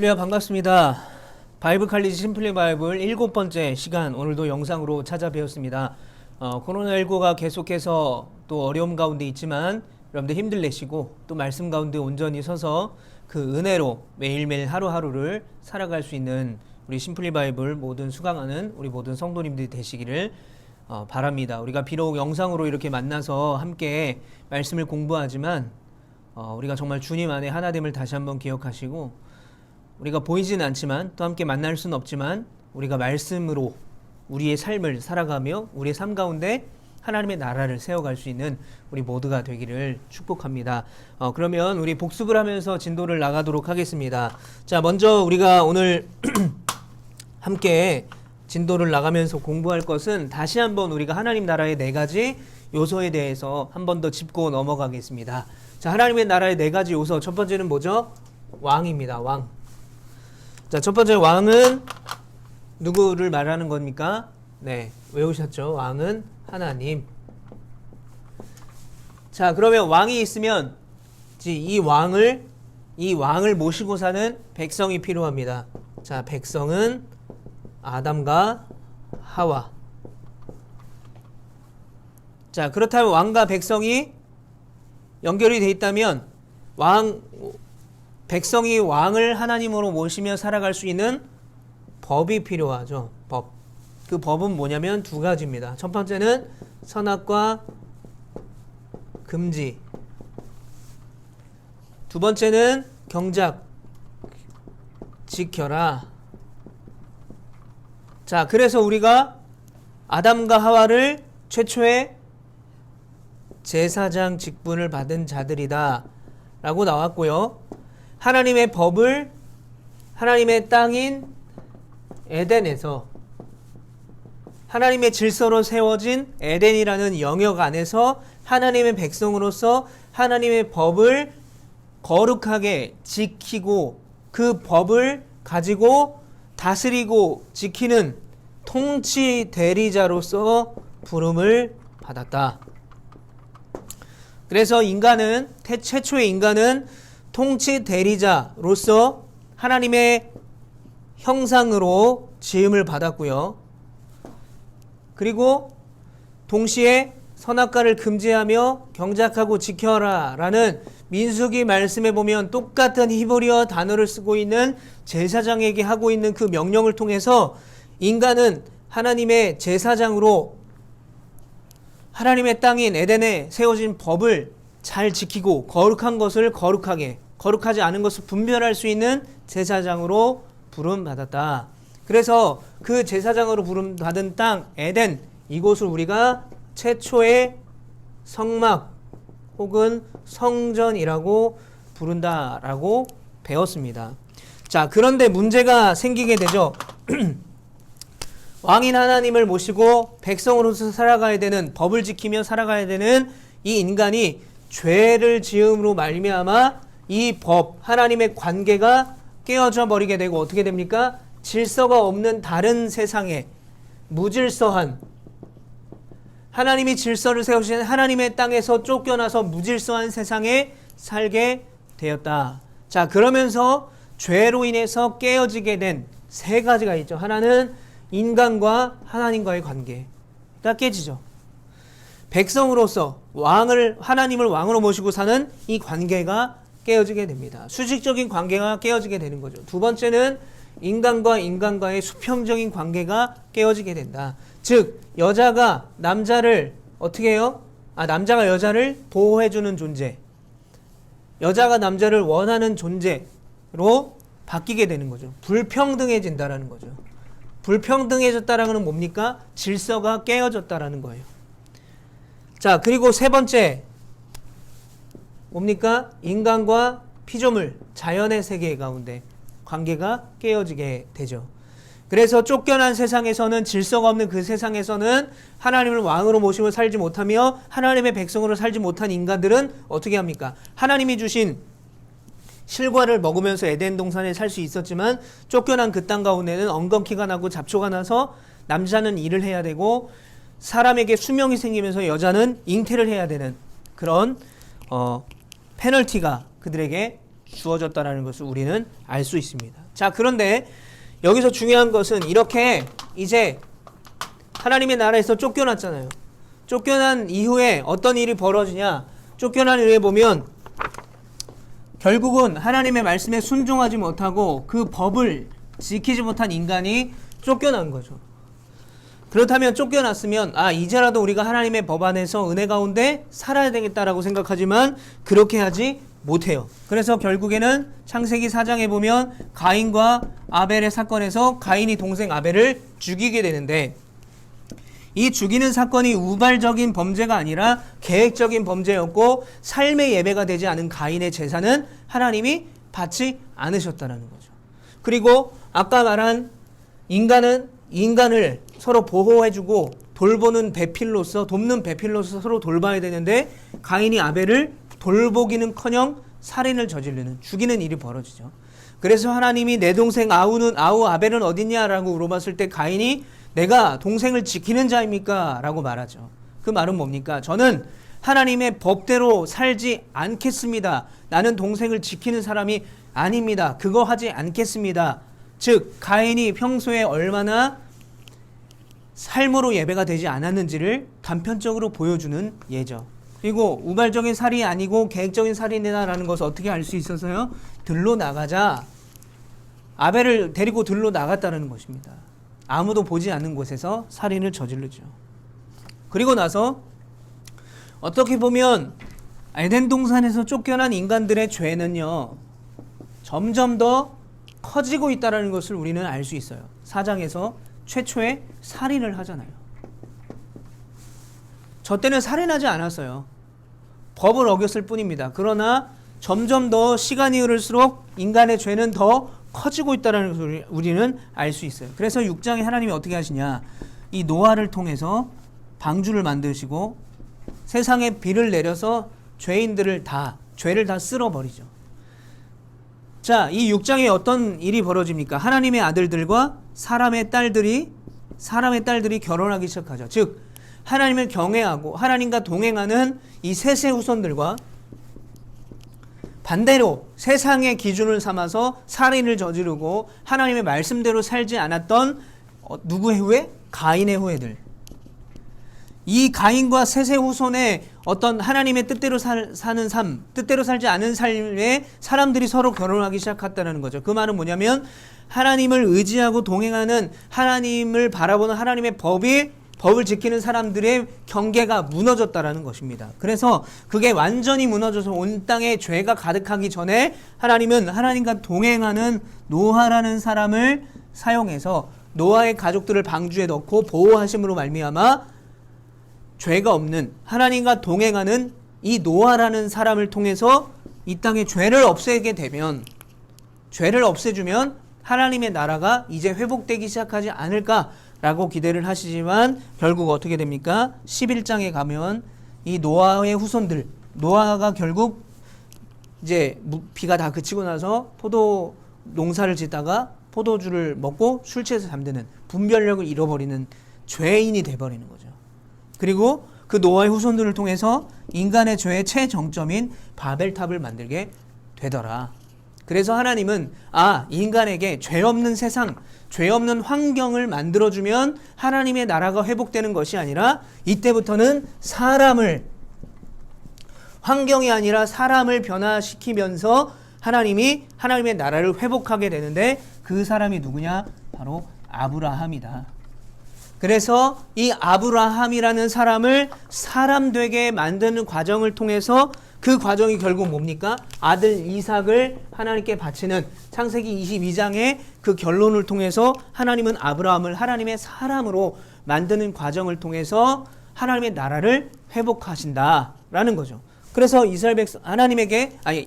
할렐루야, 반갑습니다. 바이블 칼리지 심플리 바이블 7번째 시간, 오늘도 영상으로 찾아뵈었습니다. 코로나19가 계속해서 또 어려움 가운데 있지만 여러분들 힘들 내시고 또 말씀 가운데 온전히 서서 그 은혜로 매일매일 하루하루를 살아갈 수 있는 우리 심플리 바이블 모든 수강하는 우리 모든 성도님들이 되시기를 바랍니다. 우리가 비록 영상으로 이렇게 만나서 함께 말씀을 공부하지만 우리가 정말 주님 안에 하나됨을 다시 한번 기억하시고, 우리가 보이진 않지만 또 함께 만날 수는 없지만 우리가 말씀으로 우리의 삶을 살아가며 우리의 삶 가운데 하나님의 나라를 세워갈 수 있는 우리 모두가 되기를 축복합니다. 그러면 우리 복습을 하면서 진도를 나가도록 하겠습니다. 자, 먼저 우리가 오늘 함께 진도를 나가면서 공부할 것은 다시 한번 우리가 하나님 나라의 4가지 요소에 대해서 한 번 더 짚고 넘어가겠습니다. 자, 하나님의 나라의 4가지 요소, 첫 번째는 뭐죠? 왕입니다. 왕. 자, 첫 번째 왕은 누구를 말하는 겁니까? 네, 외우셨죠? 왕은 하나님. 자, 그러면 왕이 있으면 이 왕을 모시고 사는 백성이 필요합니다. 자, 백성은 아담과 하와. 자, 그렇다면 왕과 백성이 연결이 돼 있다면 백성이 왕을 하나님으로 모시며 살아갈 수 있는 법이 필요하죠. 법. 그 법은 뭐냐면 2가지입니다. 첫 번째는 선악과 금지. 두 번째는 경작. 지켜라. 자, 그래서 우리가 아담과 하와를 최초의 제사장 직분을 받은 자들이다 라고 나왔고요. 하나님의 법을 하나님의 땅인 에덴에서, 하나님의 질서로 세워진 에덴이라는 영역 안에서 하나님의 백성으로서 하나님의 법을 거룩하게 지키고 그 법을 가지고 다스리고 지키는 통치 대리자로서 부름을 받았다. 그래서 최초의 인간은 통치 대리자로서 하나님의 형상으로 지음을 받았고요. 그리고 동시에 선악과를 금지하며 경작하고 지켜라 라는 민수기 말씀에 보면 똑같은 히브리어 단어를 쓰고 있는 제사장에게 하고 있는 그 명령을 통해서 인간은 하나님의 제사장으로 하나님의 땅인 에덴에 세워진 법을 잘 지키고 거룩한 것을 거룩하게, 거룩하지 않은 것을 분별할 수 있는 제사장으로 부름받았다. 그래서 그 제사장으로 부름받은 땅 에덴, 이곳을 우리가 최초의 성막 혹은 성전이라고 부른다라고 배웠습니다. 자, 그런데 문제가 생기게 되죠. 왕인 하나님을 모시고 백성으로서 살아가야 되는, 법을 지키며 살아가야 되는 이 인간이 죄를 지음으로 말미암아 이 법, 하나님의 관계가 깨어져 버리게 되고 어떻게 됩니까? 질서가 없는 다른 세상에, 무질서한, 하나님이 질서를 세우신 하나님의 땅에서 쫓겨나서 무질서한 세상에 살게 되었다. 자, 그러면서 죄로 인해서 깨어지게 된 3가지가 있죠. 하나는 인간과 하나님과의 관계가 깨지죠. 백성으로서 하나님을 왕으로 모시고 사는 이 관계가 깨어지게 됩니다. 수직적인 관계가 깨어지게 되는 거죠. 두 번째는 인간과의 수평적인 관계가 깨어지게 된다. 즉, 여자가 남자를 어떻게 해요? 남자가 여자를 보호해주는 존재, 여자가 남자를 원하는 존재로 바뀌게 되는 거죠. 불평등해진다라는 거죠. 불평등해졌다라는 건 뭡니까? 질서가 깨어졌다라는 거예요. 자, 그리고 3번째 뭡니까? 인간과 피조물, 자연의 세계 가운데 관계가 깨어지게 되죠. 그래서 쫓겨난 세상에서는, 질서가 없는 그 세상에서는 하나님을 왕으로 모시고 살지 못하며 하나님의 백성으로 살지 못한 인간들은 어떻게 합니까? 하나님이 주신 실과를 먹으면서 에덴 동산에 살 수 있었지만 쫓겨난 그 땅 가운데는 엉겅퀴가 나고 잡초가 나서 남자는 일을 해야 되고 사람에게 수명이 생기면서 여자는 잉태를 해야 되는 그런 페널티가 그들에게 주어졌다라는 것을 우리는 알 수 있습니다. 자, 그런데 여기서 중요한 것은 이렇게 이제 하나님의 나라에서 쫓겨났잖아요. 쫓겨난 이후에 어떤 일이 벌어지냐? 쫓겨난 이후에 보면 결국은 하나님의 말씀에 순종하지 못하고 그 법을 지키지 못한 인간이 쫓겨난 거죠. 그렇다면 쫓겨났으면 이제라도 우리가 하나님의 법 안에서 은혜 가운데 살아야 되겠다라고 생각하지만 그렇게 하지 못해요. 그래서 결국에는 창세기 4장에 보면 가인과 아벨의 사건에서 가인이 동생 아벨을 죽이게 되는데, 이 죽이는 사건이 우발적인 범죄가 아니라 계획적인 범죄였고 삶의 예배가 되지 않은 가인의 제사는 하나님이 받지 않으셨다는 거죠. 그리고 아까 말한 인간을 서로 보호해주고 돕는 배필로서 서로 돌봐야 되는데 가인이 아벨을 돌보기는커녕 살인을 저지르는, 죽이는 일이 벌어지죠. 그래서 하나님이 내 동생 아벨은 어딨냐라고 물어봤을 때 가인이 내가 동생을 지키는 자입니까? 라고 말하죠. 그 말은 뭡니까? 저는 하나님의 법대로 살지 않겠습니다. 나는 동생을 지키는 사람이 아닙니다. 그거 하지 않겠습니다. 즉 가인이 평소에 얼마나 삶으로 예배가 되지 않았는지를 단편적으로 보여주는 예죠. 그리고 우발적인 살이 아니고 계획적인 살인이다라는 것을 어떻게 알 수 있어서요? 들로 나가자 아벨을 데리고 들로 나갔다는 것입니다. 아무도 보지 않는 곳에서 살인을 저지르죠. 그리고 나서 어떻게 보면 에덴 동산에서 쫓겨난 인간들의 죄는요, 점점 더 커지고 있다는 것을 우리는 알 수 있어요. 4장에서 최초의 살인을 하잖아요. 저 때는 살인하지 않았어요. 법을 어겼을 뿐입니다. 그러나 점점 더 시간이 흐를수록 인간의 죄는 더 커지고 있다는 것을 우리는 알 수 있어요. 그래서 6장에 하나님이 어떻게 하시냐, 이 노아를 통해서 방주를 만드시고 세상에 비를 내려서 죄를 다 쓸어버리죠. 자, 이 6장에 어떤 일이 벌어집니까? 하나님의 아들들과 사람의 딸들이 결혼하기 시작하죠. 즉 하나님을 경외하고 하나님과 동행하는 이 셋의 후손들과 반대로 세상의 기준을 삼아서 살인을 저지르고 하나님의 말씀대로 살지 않았던 누구의 후예? 가인의 후예들. 이 가인과 셋의 후손의 어떤 하나님의 뜻대로 사는 삶, 뜻대로 살지 않은 삶에 사람들이 서로 결혼하기 시작했다는 거죠. 그 말은 뭐냐면 하나님을 의지하고 동행하는, 하나님을 바라보는 하나님의 법을 지키는 사람들의 경계가 무너졌다라는 것입니다. 그래서 그게 완전히 무너져서 온 땅에 죄가 가득하기 전에 하나님은 하나님과 동행하는 노아라는 사람을 사용해서 노아의 가족들을 방주에 넣고 보호하심으로 말미암아 죄가 없는 하나님과 동행하는 이 노아라는 사람을 통해서 이 땅에 죄를 없애게 되면, 죄를 없애주면 하나님의 나라가 이제 회복되기 시작하지 않을까라고 기대를 하시지만 결국 어떻게 됩니까? 11장에 가면 이 노아의 후손들, 노아가 결국 이제 비가 다 그치고 나서 포도 농사를 짓다가 포도주를 먹고 술 취해서 잠드는, 분별력을 잃어버리는 죄인이 돼버리는 거죠. 그리고 그 노아의 후손들을 통해서 인간의 죄의 최정점인 바벨탑을 만들게 되더라. 그래서 하나님은 인간에게 죄 없는 세상, 죄 없는 환경을 만들어주면 하나님의 나라가 회복되는 것이 아니라 이때부터는 환경이 아니라 사람을 변화시키면서 하나님이 하나님의 나라를 회복하게 되는데, 그 사람이 누구냐? 바로 아브라함이다. 그래서 이 아브라함이라는 사람을 사람 되게 만드는 과정을 통해서, 그 과정이 결국 뭡니까? 아들 이삭을 하나님께 바치는 창세기 22장의 그 결론을 통해서 하나님은 아브라함을 하나님의 사람으로 만드는 과정을 통해서 하나님의 나라를 회복하신다라는 거죠. 그래서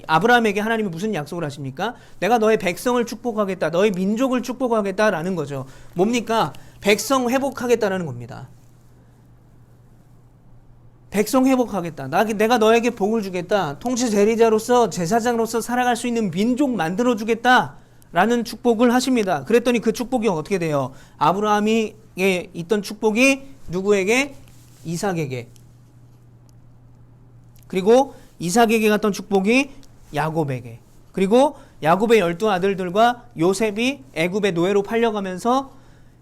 아브라함에게 하나님이 무슨 약속을 하십니까? 내가 너의 백성을 축복하겠다, 너의 민족을 축복하겠다라는 거죠. 뭡니까? 백성 회복하겠다라는 겁니다. 백성 회복하겠다. 내가 너에게 복을 주겠다. 통치 대리자로서, 제사장으로서 살아갈 수 있는 민족 만들어주겠다 라는 축복을 하십니다. 그랬더니 그 축복이 어떻게 돼요? 아브라함에게 있던 축복이 누구에게? 이삭에게. 그리고 이삭에게 갔던 축복이 야곱에게. 그리고 야곱의 12아들들과 요셉이 애굽의 노예로 팔려가면서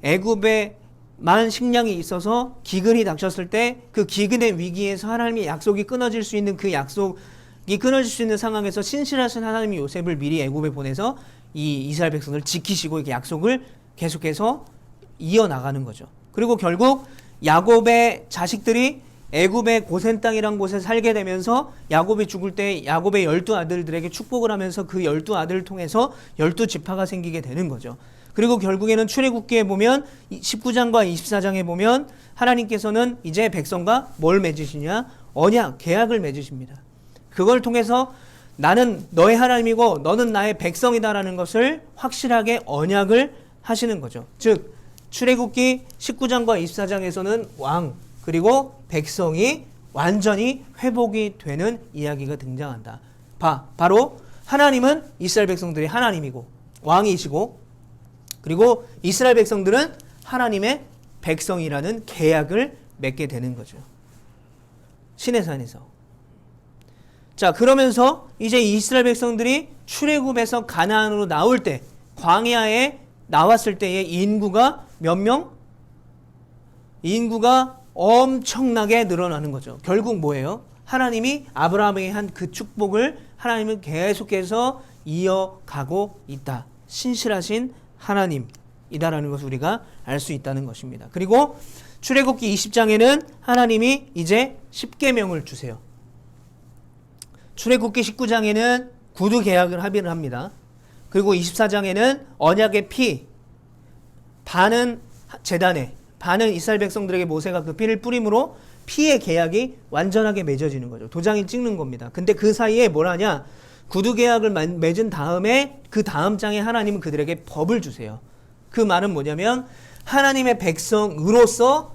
애굽에만 식량이 있어서 기근이 닥쳤을 때 그 기근의 위기에서 하나님의 약속이 끊어질 수 있는 그 약속이 끊어질 수 있는 상황에서 신실하신 하나님이 요셉을 미리 애굽에 보내서 이 이스라엘 백성들을 지키시고 이렇게 약속을 계속해서 이어나가는 거죠. 그리고 결국 야곱의 자식들이 애굽의 고센 땅이란 곳에 살게 되면서 야곱이 죽을 때 야곱의 12아들들에게 축복을 하면서 그 12아들을 통해서 12지파가 생기게 되는 거죠. 그리고 결국에는 출애굽기에 보면 19장과 24장에 보면 하나님께서는 이제 백성과 뭘 맺으시냐? 언약, 계약을 맺으십니다. 그걸 통해서 나는 너의 하나님이고 너는 나의 백성이다라는 것을 확실하게 언약을 하시는 거죠. 즉 출애굽기 19장과 24장에서는 왕 그리고 백성이 완전히 회복이 되는 이야기가 등장한다. 바로 하나님은 이스라엘 백성들이 하나님이고 왕이시고 그리고 이스라엘 백성들은 하나님의 백성이라는 계약을 맺게 되는 거죠. 시내산에서. 자, 그러면서 이제 이스라엘 백성들이 출애굽에서 가나안으로 나올 때 광야에 나왔을 때의 인구가 몇 명? 인구가 엄청나게 늘어나는 거죠. 결국 뭐예요? 하나님이 아브라함에게 한 그 축복을 하나님은 계속해서 이어가고 있다. 신실하신 하나님이다라는 것을 우리가 알 수 있다는 것입니다. 그리고 출애굽기 20장에는 하나님이 이제 10계명을 주세요. 출애굽기 19장에는 구두 계약을 합의를 합니다. 그리고 24장에는 언약의 피, 반은 제단에, 반은 이스라엘 백성들에게 모세가 그 피를 뿌림으로 피의 계약이 완전하게 맺어지는 거죠. 도장이 찍는 겁니다. 근데 그 사이에 뭘 하냐? 구두 계약을 맺은 다음에 그 다음 장에 하나님은 그들에게 법을 주세요. 그 말은 뭐냐면 하나님의 백성으로서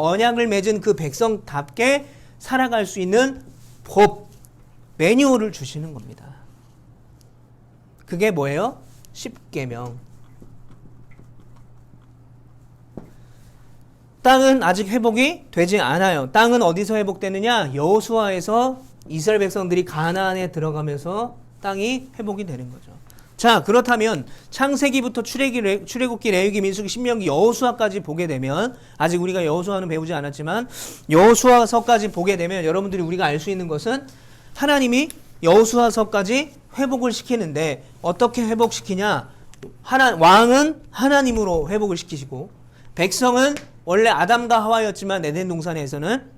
언약을 맺은 그 백성답게 살아갈 수 있는 법, 매뉴얼을 주시는 겁니다. 그게 뭐예요? 10계명. 땅은 아직 회복이 되지 않아요. 땅은 어디서 회복되느냐? 여호수아에서 이스라엘 백성들이 가나안에 들어가면서 땅이 회복이 되는 거죠. 자, 그렇다면 창세기부터 출애굽기, 레위기, 민수기, 신명기, 여호수아까지 보게 되면 아직 우리가 여호수아는 배우지 않았지만 여호수아서까지 보게 되면 여러분들이 우리가 알 수 있는 것은 하나님이 여호수아서까지 회복을 시키는데 어떻게 회복시키냐? 왕은 하나님으로 회복을 시키시고 백성은 원래 아담과 하와였지만 에덴 동산에서는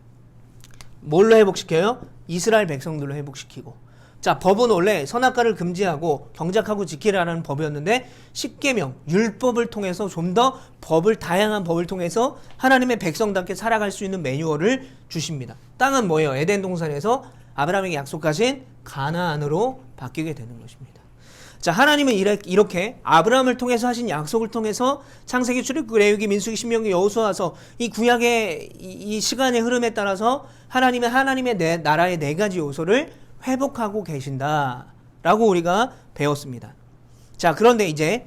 뭘로 회복시켜요? 이스라엘 백성들로 회복시키고. 자, 법은 원래 선악과를 금지하고 경작하고 지키라는 법이었는데 10계명, 율법을 통해서 좀 더 다양한 법을 통해서 하나님의 백성답게 살아갈 수 있는 매뉴얼을 주십니다. 땅은 뭐예요? 에덴 동산에서 아브라함에게 약속하신 가나안으로 바뀌게 되는 것입니다. 자, 하나님은 이렇게 아브라함을 통해서 하신 약속을 통해서 창세기, 출애굽기, 레위기, 민수기, 신명기, 여호수아서 이 구약의 이 시간의 흐름에 따라서 하나님의 나라의 네 가지 요소를 회복하고 계신다라고 우리가 배웠습니다. 자, 그런데 이제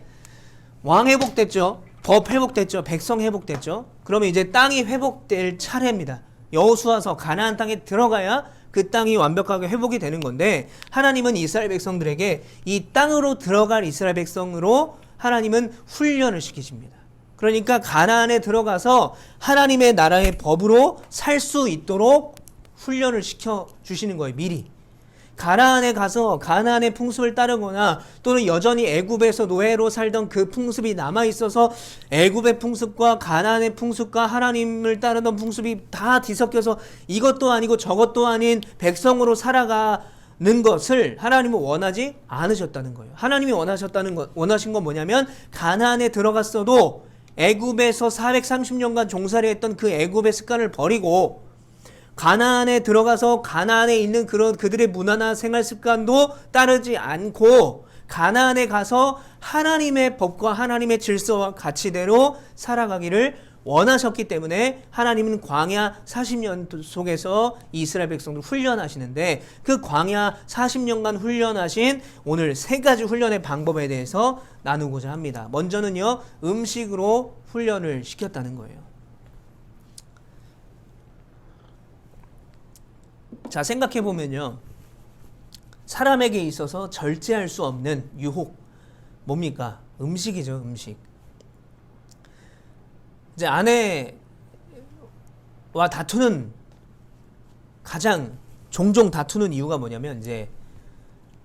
왕 회복됐죠. 법 회복됐죠. 백성 회복됐죠. 그러면 이제 땅이 회복될 차례입니다. 여호수아서 가나안 땅에 들어가야 그 땅이 완벽하게 회복이 되는 건데 하나님은 이스라엘 백성들에게 이 땅으로 들어갈 이스라엘 백성으로 하나님은 훈련을 시키십니다. 그러니까 가나안에 들어가서 하나님의 나라의 법으로 살 수 있도록 훈련을 시켜주시는 거예요. 미리. 가나안에 가서 가나안의 풍습을 따르거나 또는 여전히 애굽에서 노예로 살던 그 풍습이 남아있어서 애굽의 풍습과 가나안의 풍습과 하나님을 따르던 풍습이 다 뒤섞여서 이것도 아니고 저것도 아닌 백성으로 살아가는 것을 하나님은 원하지 않으셨다는 거예요. 하나님이 원하신 건 뭐냐면 가나안에 들어갔어도 애굽에서 430년간 종살이 했던 그 애굽의 습관을 버리고 가나안에 들어가서 가나안에 있는 그들의 문화나 생활 습관도 따르지 않고 가나안에 가서 하나님의 법과 하나님의 질서와 가치대로 살아가기를 원하셨기 때문에 하나님은 광야 40년 속에서 이스라엘 백성들을 훈련하시는데 그 광야 40년간 훈련하신 오늘 세 가지 훈련의 방법에 대해서 나누고자 합니다. 먼저는요, 음식으로 훈련을 시켰다는 거예요. 자, 생각해보면요, 사람에게 있어서 절제할 수 없는 유혹. 뭡니까? 음식이죠, 음식. 이제 아내와 다투는 가장 종종 다투는 이유가 뭐냐면 이제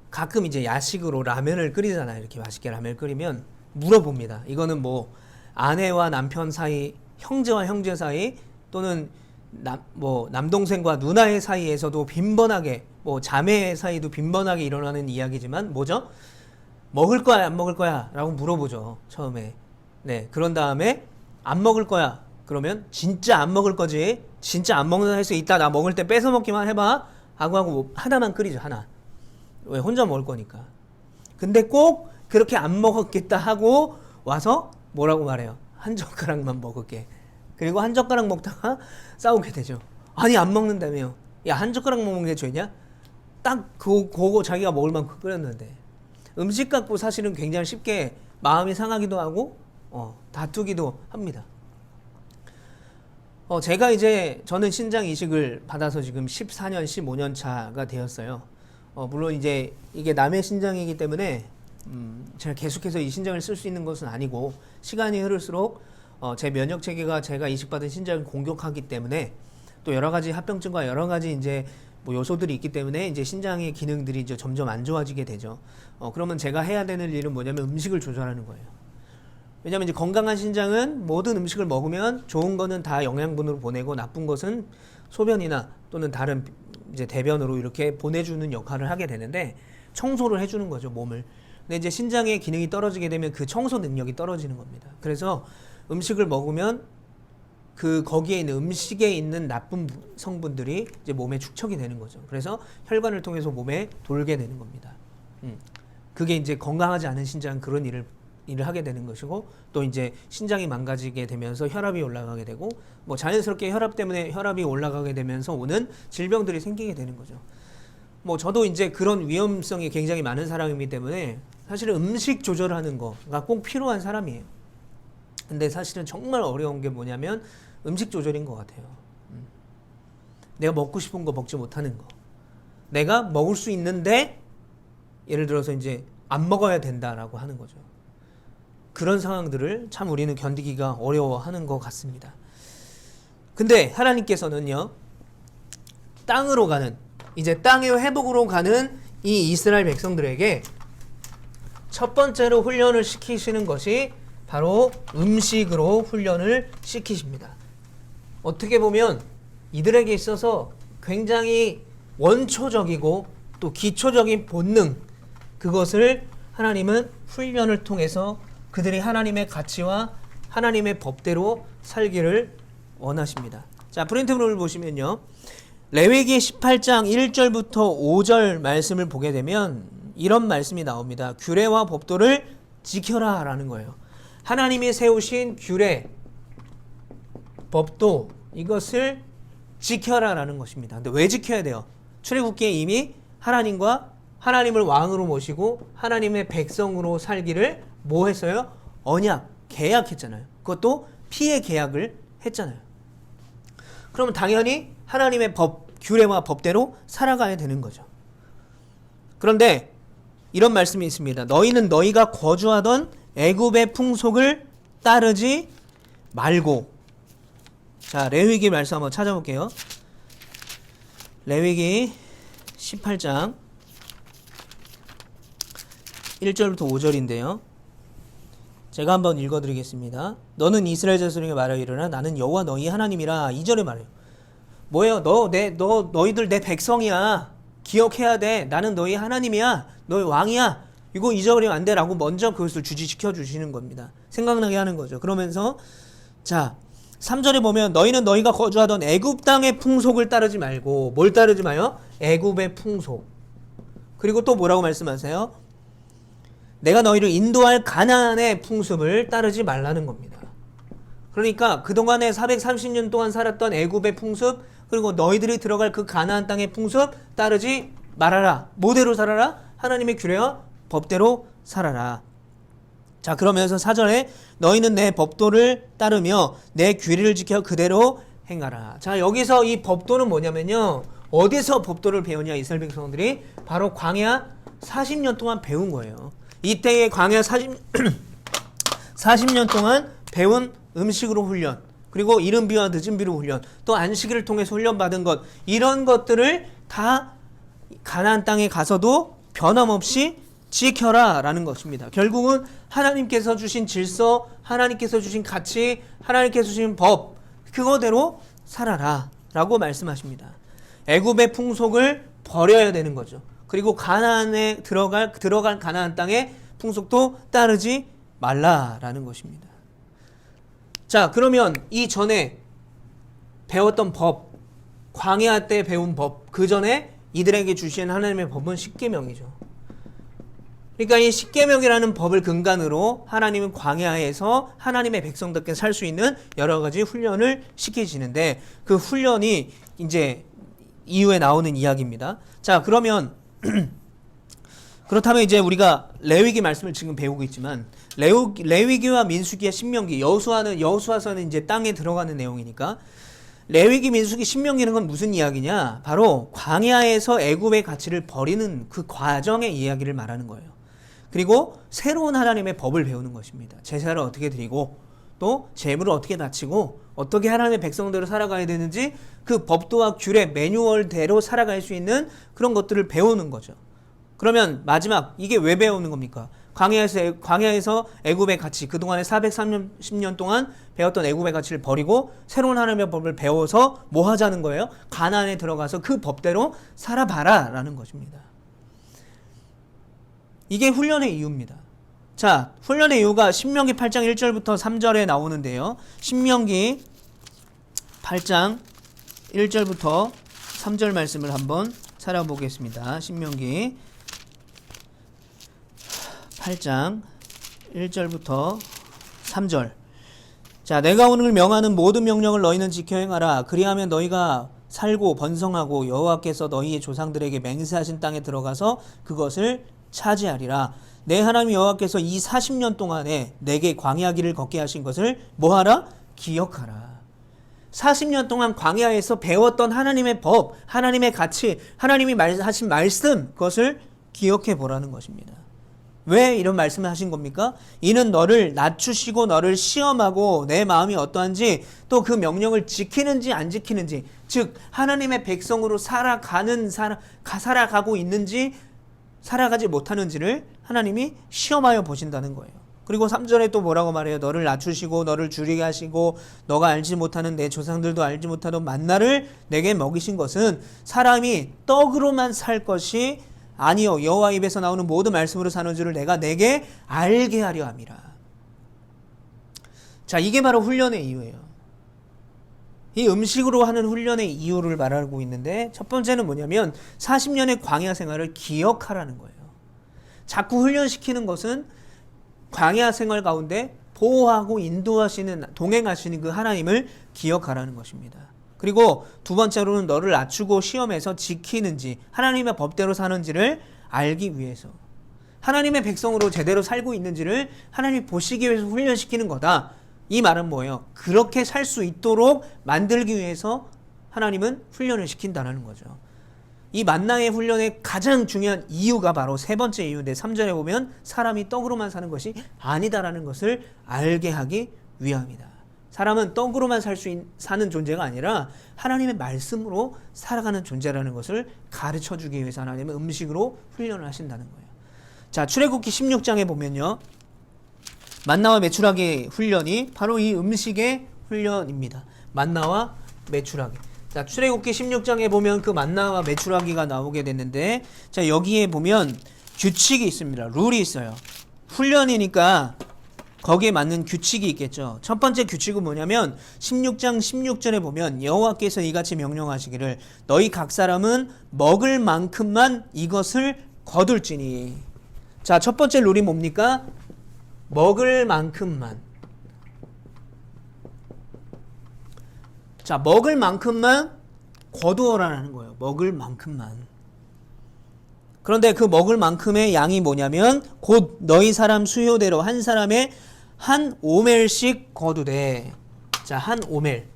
가끔 이제 야식으로 라면을 끓이잖아요. 이렇게 맛있게 라면을 끓이면 물어봅니다. 이거는 뭐 아내와 남편 사이, 형제와 형제 사이 또는 남동생과 누나의 사이에서도 빈번하게 뭐 자매 사이도 빈번하게 일어나는 이야기지만 뭐죠? 먹을 거야 안 먹을 거야 라고 물어보죠. 처음에. 네, 그런 다음에 안 먹을 거야. 그러면 진짜 안 먹을 거지? 진짜 안 먹는다 할 수 있다. 나 먹을 때 뺏어 먹기만 해봐. 하고 뭐 하나만 끓이죠. 하나. 왜? 혼자 먹을 거니까. 근데 꼭 그렇게 안 먹었겠다 하고 와서 뭐라고 말해요? 한 젓가락만 먹을게. 그리고 한 젓가락 먹다가 싸우게 되죠. 아니 안 먹는다며. 야, 한 젓가락 먹는 게 죄냐? 딱 그거 자기가 먹을 만큼 끓였는데. 음식 갖고 사실은 굉장히 쉽게 마음이 상하기도 하고 다투기도 합니다. 제가 이제 저는 신장 이식을 받아서 지금 14년, 15년 차가 되었어요. 물론 이제 이게 남의 신장이기 때문에 제가 계속해서 이 신장을 쓸 수 있는 것은 아니고 시간이 흐를수록 제 면역 체계가 제가 이식받은 신장을 공격하기 때문에 또 여러 가지 합병증과 여러 가지 이제 뭐 요소들이 있기 때문에 이제 신장의 기능들이 이제 점점 안 좋아지게 되죠. 그러면 제가 해야 되는 일은 뭐냐면 음식을 조절하는 거예요. 왜냐면 이제 건강한 신장은 모든 음식을 먹으면 좋은 거는 다 영양분으로 보내고 나쁜 것은 소변이나 또는 다른 이제 대변으로 이렇게 보내주는 역할을 하게 되는데 청소를 해주는 거죠, 몸을. 근데 이제 신장의 기능이 떨어지게 되면 그 청소 능력이 떨어지는 겁니다. 그래서 음식을 먹으면 거기에 있는 음식에 있는 나쁜 성분들이 이제 몸에 축적이 되는 거죠. 그래서 혈관을 통해서 몸에 돌게 되는 겁니다. 그게 이제 건강하지 않은 신장은 그런 일을 하게 되는 것이고 또 이제 신장이 망가지게 되면서 혈압이 올라가게 되고 뭐 자연스럽게 혈압 때문에 혈압이 올라가게 되면서 오는 질병들이 생기게 되는 거죠. 뭐 저도 이제 그런 위험성이 굉장히 많은 사람이기 때문에 사실은 음식 조절하는 거가 꼭 필요한 사람이에요. 근데 사실은 정말 어려운 게 뭐냐면 음식 조절인 것 같아요. 내가 먹고 싶은 거 먹지 못하는 거. 내가 먹을 수 있는데 예를 들어서 이제 안 먹어야 된다라고 하는 거죠. 그런 상황들을 참 우리는 견디기가 어려워하는 것 같습니다. 근데 하나님께서는요, 땅으로 가는, 이제 땅의 회복으로 가는 이 이스라엘 백성들에게 첫 번째로 훈련을 시키시는 것이 바로 음식으로 훈련을 시키십니다. 어떻게 보면 이들에게 있어서 굉장히 원초적이고 또 기초적인 본능, 그것을 하나님은 훈련을 통해서 그들이 하나님의 가치와 하나님의 법대로 살기를 원하십니다. 자, 프린트물을 보시면요, 레위기 18장 1절부터 5절 말씀을 보게 되면 이런 말씀이 나옵니다. 규례와 법도를 지켜라 라는 거예요. 하나님이 세우신 규례, 법도, 이것을 지켜라 라는 것입니다. 근데 왜 지켜야 돼요? 출애굽기에 이미 하나님과 하나님을 왕으로 모시고 하나님의 백성으로 살기를 뭐 했어요? 언약, 계약했잖아요. 그것도 피의 계약을 했잖아요. 그러면 당연히 하나님의 법, 규례와 법대로 살아가야 되는 거죠. 그런데 이런 말씀이 있습니다. 너희는 너희가 거주하던 애굽의 풍속을 따르지 말고. 자, 레위기 말씀 한번 찾아볼게요. 레위기 18장 1절부터 5절인데요. 제가 한번 읽어드리겠습니다. 너는 이스라엘 자손에게 말하여 이르라. 나는 여호와 너희 하나님이라. 2절에 말해요. 뭐예요? 너희들 내 백성이야. 기억해야 돼. 나는 너희 하나님이야. 너희 왕이야. 이거 잊어버리면 안 돼. 라고 먼저 그것을 주지시켜 주시는 겁니다. 생각나게 하는 거죠. 그러면서 자, 3절에 보면 너희는 너희가 거주하던 애굽 땅의 풍속을 따르지 말고, 뭘 따르지 마요? 애굽의 풍속. 그리고 또 뭐라고 말씀하세요? 내가 너희를 인도할 가나안의 풍습을 따르지 말라는 겁니다. 그러니까 그동안에 430년 동안 살았던 애굽의 풍습, 그리고 너희들이 들어갈 그 가나안 땅의 풍습 따르지 말아라. 뭐대로 살아라? 하나님의 규례와 법대로 살아라. 자, 그러면서 4절에 너희는 내 법도를 따르며 내 규례를 지켜 그대로 행하라. 자, 여기서 이 법도는 뭐냐면요, 어디서 법도를 배우냐 이스라엘 백성들이? 바로 광야 40년 동안 배운 거예요. 이때의 광야 40년 동안 배운 음식으로 훈련, 그리고 이른 비와 늦은 비로 훈련, 또 안식일을 통해서 훈련받은 것, 이런 것들을 다 가나안 땅에 가서도 변함없이 지켜라 라는 것입니다. 결국은 하나님께서 주신 질서, 하나님께서 주신 가치, 하나님께서 주신 법, 그거대로 살아라 라고 말씀하십니다. 애굽의 풍속을 버려야 되는 거죠. 그리고 가나안에 들어갈 가나안 땅의 풍속도 따르지 말라라는 것입니다. 자, 그러면 이전에 배웠던 법, 광야 때 배운 법, 그 전에 이들에게 주신 하나님의 법은 십계명이죠. 그러니까 이 십계명이라는 법을 근간으로 하나님은 광야에서 하나님의 백성답게 살 수 있는 여러 가지 훈련을 시키시는데, 그 훈련이 이제 이후에 나오는 이야기입니다. 자, 그러면 그렇다면 이제 우리가 레위기 말씀을 지금 배우고 있지만, 레위기와 민수기와 신명기, 여호수아서는 이제 땅에 들어가는 내용이니까, 레위기, 민수기, 신명기는 건 무슨 이야기냐? 바로 광야에서 애굽의 가치를 버리는 그 과정의 이야기를 말하는 거예요. 그리고 새로운 하나님의 법을 배우는 것입니다. 제사를 어떻게 드리고, 또 제물을 어떻게 바치고, 어떻게 하나님의 백성대로 살아가야 되는지, 그 법도와 규례, 매뉴얼대로 살아갈 수 있는 그런 것들을 배우는 거죠. 그러면 마지막, 이게 왜 배우는 겁니까? 광야에서 애굽의 가치, 그동안에 430년 동안 배웠던 애굽의 가치를 버리고 새로운 하나님의 법을 배워서 뭐 하자는 거예요? 가나안에 들어가서 그 법대로 살아봐라 라는 것입니다. 이게 훈련의 이유입니다. 자, 훈련의 이유가 신명기 8장 1절부터 3절에 나오는데요. 신명기 8장 1절부터 3절 말씀을 한번 살펴보겠습니다. 신명기 8장 1절부터 3절. 자, 내가 오늘 명하는 모든 명령을 너희는 지켜 행하라. 그리하면 너희가 살고 번성하고 여호와께서 너희의 조상들에게 맹세하신 땅에 들어가서 그것을 차지하리라. 내 하나님 여호와께서 이 40년 동안에 내게 광야길을 걷게 하신 것을 뭐하라? 기억하라. 40년 동안 광야에서 배웠던 하나님의 법, 하나님의 가치, 하나님이 하신 말씀, 그것을 기억해 보라는 것입니다. 왜 이런 말씀을 하신 겁니까? 이는 너를 낮추시고 너를 시험하고 내 마음이 어떠한지, 또 그 명령을 지키는지 안 지키는지, 즉 하나님의 백성으로 살아가고 있는지 살아가지 못하는지를 하나님이 시험하여 보신다는 거예요. 그리고 3절에 또 뭐라고 말해요? 너를 낮추시고 너를 줄이게 하시고 너가 알지 못하는 내 조상들도 알지 못하던 만나를 내게 먹이신 것은 사람이 떡으로만 살 것이 아니요 여호와 입에서 나오는 모든 말씀으로 사는 줄을 내가 내게 알게 하려 함이라. 자, 이게 바로 훈련의 이유예요. 이 음식으로 하는 훈련의 이유를 말하고 있는데, 첫 번째는 뭐냐면 40년의 광야 생활을 기억하라는 거예요. 자꾸 훈련시키는 것은 광야 생활 가운데 보호하고 인도하시는, 동행하시는 그 하나님을 기억하라는 것입니다. 그리고 두 번째로는 너를 낮추고 시험해서 지키는지, 하나님의 법대로 사는지를 알기 위해서, 하나님의 백성으로 제대로 살고 있는지를 하나님이 보시기 위해서 훈련시키는 거다. 이 말은 뭐예요? 그렇게 살 수 있도록 만들기 위해서 하나님은 훈련을 시킨다는 거죠. 이 만나의 훈련의 가장 중요한 이유가 바로 세 번째 이유인데, 3절에 보면 사람이 떡으로만 사는 것이 아니다라는 것을 알게 하기 위함이다. 사람은 떡으로만 사는 존재가 아니라 하나님의 말씀으로 살아가는 존재라는 것을 가르쳐 주기 위해서 하나님은 음식으로 훈련을 하신다는 거예요. 자, 출애굽기 16장에 보면요, 만나와 메추라기 훈련이 바로 이 음식의 훈련입니다. 만나와 메추라기. 자, 출애굽기 16장에 보면 그 만나와 메추라기가 나오게 됐는데, 자, 여기에 보면 규칙이 있습니다. 룰이 있어요. 훈련이니까 거기에 맞는 규칙이 있겠죠. 첫 번째 규칙은 뭐냐면 16장 16절에 보면 여호와께서 이같이 명령하시기를 너희 각 사람은 먹을 만큼만 이것을 거둘지니. 자, 첫 번째 룰이 뭡니까? 먹을 만큼만. 자, 먹을 만큼만 거두어라는 거예요. 먹을 만큼만. 그런데 그 먹을 만큼의 양이 뭐냐면 곧 너희 사람 수요대로 한 사람의 한 오멜씩 거두되. 자, 한 오멜.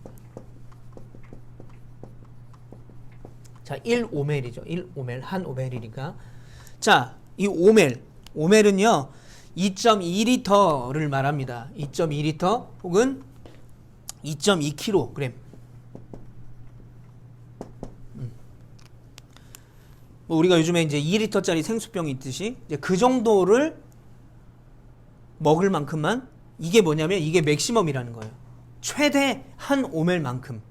자, 1오멜이죠. 1오멜, 한 오멜이니까. 자, 이 오멜은요, 2.2리터를 말합니다. 2.2리터 혹은 2.2kg. 뭐 우리가 요즘에 이제 2리터짜리 생수병이 있듯이 이제 그 정도를 먹을 만큼만, 이게 뭐냐면 이게 맥시멈이라는 거예요. 최대 한 오멜만큼.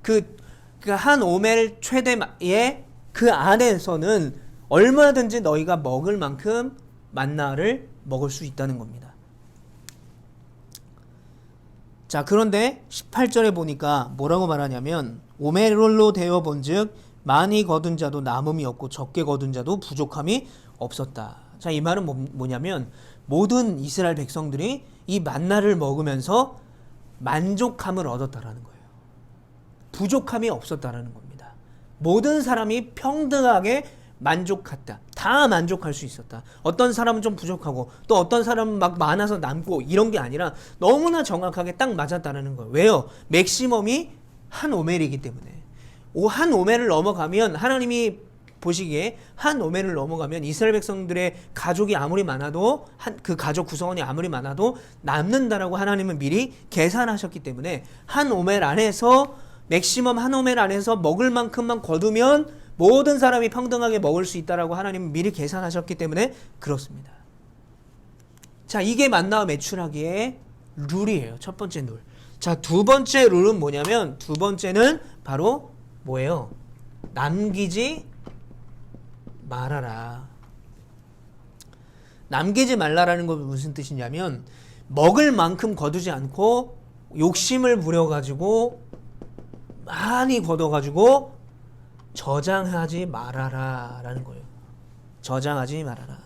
그 한 오멜 최대의 그 안에서는 얼마든지 너희가 먹을 만큼 만나를 먹을 수 있다는 겁니다. 자, 그런데 18절에 보니까 뭐라고 말하냐면 오멜로 되어 본즉 많이 거둔 자도 남음이 없고 적게 거둔 자도 부족함이 없었다. 자, 이 말은 뭐냐면 모든 이스라엘 백성들이 이 만나를 먹으면서 만족함을 얻었다라는 거예요. 부족함이 없었다라는 겁니다. 모든 사람이 평등하게 만족했다. 다 만족할 수 있었다. 어떤 사람은 좀 부족하고 또 어떤 사람은 막 많아서 남고 이런 게 아니라 너무나 정확하게 딱 맞았다는 거예요. 왜요? 맥시멈이 한 오멜이기 때문에. 한 오멜을 넘어가면 하나님이 보시기에 한 오멜을 넘어가면 이스라엘 백성들의 가족이 아무리 많아도 그 가족 구성원이 아무리 많아도 남는다라고 하나님은 미리 계산하셨기 때문에 한 오멜 안에서 맥시멈 한 오멜 안에서 먹을 만큼만 거두면 모든 사람이 평등하게 먹을 수 있다라고 하나님은 미리 계산하셨기 때문에 그렇습니다. 자, 이게 만나와 매출하기의 룰이에요. 첫 번째 룰. 자, 두 번째 룰은 뭐냐면 두 번째는 바로 뭐예요? 남기지 말아라. 남기지 말라라는 건 무슨 뜻이냐면 먹을 만큼 거두지 않고 욕심을 부려가지고 많이 걷어가지고 저장하지 말아라 라는 거예요. 저장하지 말아라.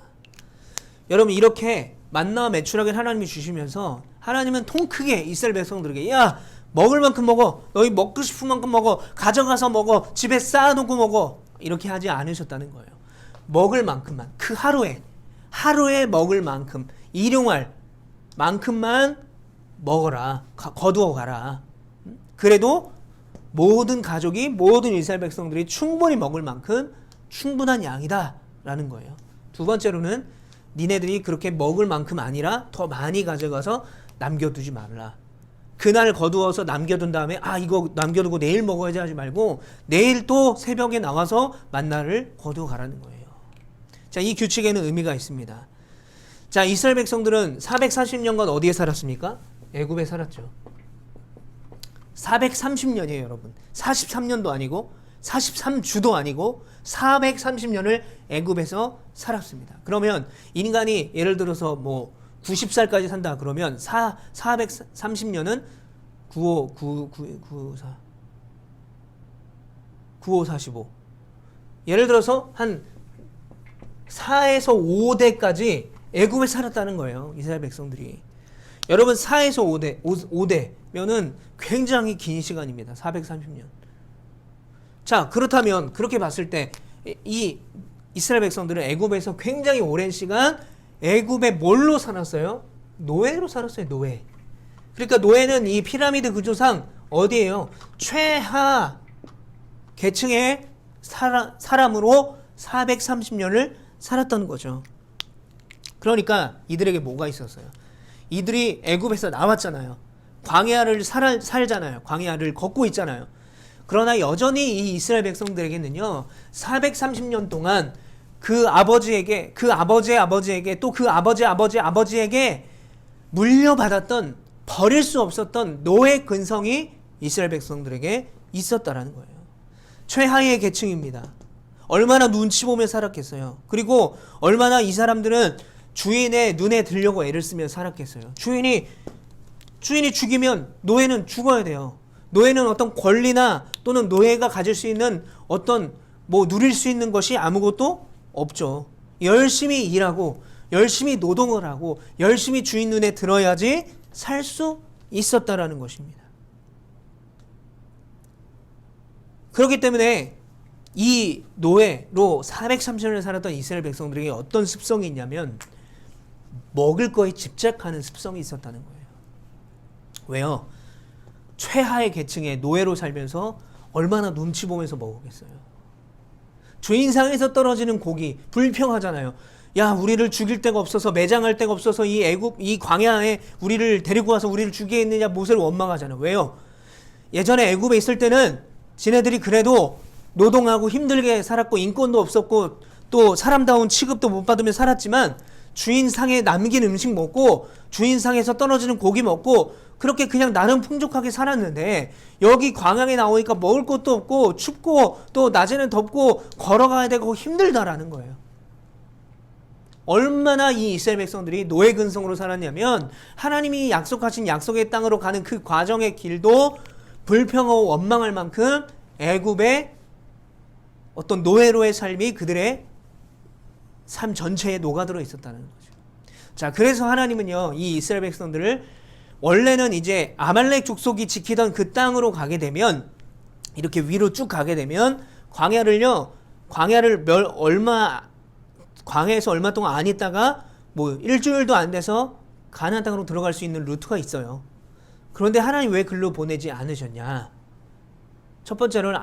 여러분, 이렇게 만나와 매출하게 하나님이 주시면서 하나님은 통 크게 이스라엘 백성들에게 야, 먹을 만큼 먹어. 너희 먹고 싶은 만큼 먹어. 가져가서 먹어. 집에 쌓아놓고 먹어. 이렇게 하지 않으셨다는 거예요. 먹을 만큼만, 그 하루에 먹을 만큼, 일용할 만큼만 먹어라. 거두어 가라. 그래도 모든 가족이, 모든 이스라엘 백성들이 충분히 먹을 만큼 충분한 양이다 라는 거예요. 두 번째로는 니네들이 그렇게 먹을 만큼 아니라 더 많이 가져가서 남겨두지 말라. 그날 거두어서 남겨둔 다음에 이거 남겨두고 내일 먹어야지 하지 말고 내일 또 새벽에 나와서 만나를 거두어 가라는 거예요. 자, 이 규칙에는 의미가 있습니다. 자, 이스라엘 백성들은 440년간 어디에 살았습니까? 애굽에 살았죠. 430년이에요, 여러분. 43년도 아니고 43주도 아니고 430년을 애굽에서 살았습니다. 그러면 인간이 예를 들어서 뭐 90살까지 산다 그러면 430년은 9545. 예를 들어서 한 4에서 5대까지 애굽에 살았다는 거예요. 이스라엘 백성들이. 여러분, 4에서 5대면은 굉장히 긴 시간입니다. 430년. 자, 그렇다면 그렇게 봤을 때 이 이스라엘 백성들은 애굽에서 굉장히 오랜 시간 애굽에 뭘로 살았어요? 노예로 살았어요. 노예. 그러니까 노예는 이 피라미드 구조상 어디예요? 최하 계층의 사람으로 430년을 살았던 거죠. 그러니까 이들에게 뭐가 있었어요? 이들이 애굽에서 나왔잖아요. 광야를 살잖아요. 광야를 걷고 있잖아요. 그러나 여전히 이 이스라엘 백성들에게는요, 430년 동안 그 아버지에게, 그 아버지의 아버지에게, 또 그 아버지의 아버지의 아버지에게 물려받았던, 버릴 수 없었던 노예 근성이 이스라엘 백성들에게 있었다라는 거예요. 최하의 계층입니다. 얼마나 눈치 보며 살았겠어요. 그리고 얼마나 이 사람들은 주인의 눈에 들려고 애를 쓰며 살았겠어요. 주인이 죽이면 노예는 죽어야 돼요. 노예는 어떤 권리나 또는 노예가 가질 수 있는 어떤 누릴 수 있는 것이 아무것도 없죠. 열심히 일하고 열심히 노동을 하고 열심히 주인 눈에 들어야지 살 수 있었다라는 것입니다. 그렇기 때문에 이 노예로 430년을 살았던 이스라엘 백성들에게 어떤 습성이 있냐면 먹을 거에 집착하는 습성이 있었다는 거예요. 왜요? 최하의 계층의 노예로 살면서 얼마나 눈치 보면서 먹었겠어요. 주인상에서 떨어지는 고기 불평하잖아요. 야, 우리를 죽일 데가 없어서, 매장할 데가 없어서 이 애굽 이 광야에 우리를 데리고 와서 우리를 죽이겠느냐 모세를 원망하잖아요. 왜요? 예전에 애굽에 있을 때는 지네들이 그래도 노동하고 힘들게 살았고 인권도 없었고 또 사람다운 취급도 못 받으며 살았지만 주인상에 남긴 음식 먹고 주인상에서 떨어지는 고기 먹고 그렇게 그냥 나름 풍족하게 살았는데 여기 광야에 나오니까 먹을 것도 없고 춥고 또 낮에는 덥고 걸어가야 되고 힘들다라는 거예요. 얼마나 이 이스라엘 백성들이 노예 근성으로 살았냐면 하나님이 약속하신 약속의 땅으로 가는 그 과정의 길도 불평하고 원망할 만큼 애굽의 어떤 노예로의 삶이 그들의 삶 전체에 녹아들어 있었다는 거죠. 자, 그래서 하나님은요, 이 이스라엘 백성들을 원래는 이제 아말렉 족속이 지키던 그 땅으로 가게 되면 이렇게 위로 쭉 가게 되면 광야를 광야에서 얼마 동안 안 있다가 뭐 일주일도 안 돼서 가나안 땅으로 들어갈 수 있는 루트가 있어요. 그런데 하나님 왜 글로 보내지 않으셨냐? 첫 번째로는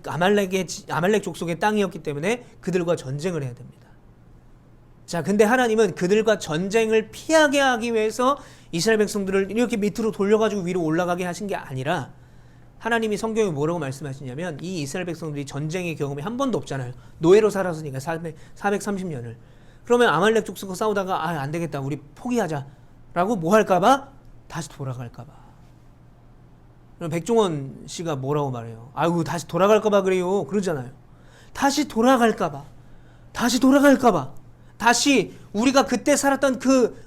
아말렉 족속의 땅이었기 때문에 그들과 전쟁을 해야 됩니다. 자, 근데 하나님은 그들과 전쟁을 피하게 하기 위해서 이스라엘 백성들을 이렇게 밑으로 돌려가지고 위로 올라가게 하신 게 아니라 하나님이 성경에 뭐라고 말씀하시냐면 이 이스라엘 백성들이 전쟁의 경험이 한 번도 없잖아요. 노예로 살았으니까 430년을. 그러면 아말렉 족속과 싸우다가 안 되겠다, 우리 포기하자 라고 뭐 할까봐? 다시 돌아갈까봐. 그럼 백종원 씨가 뭐라고 말해요? 아이고, 다시 돌아갈까봐 그래요. 그러잖아요. 다시 돌아갈까봐. 다시 우리가 그때 살았던 그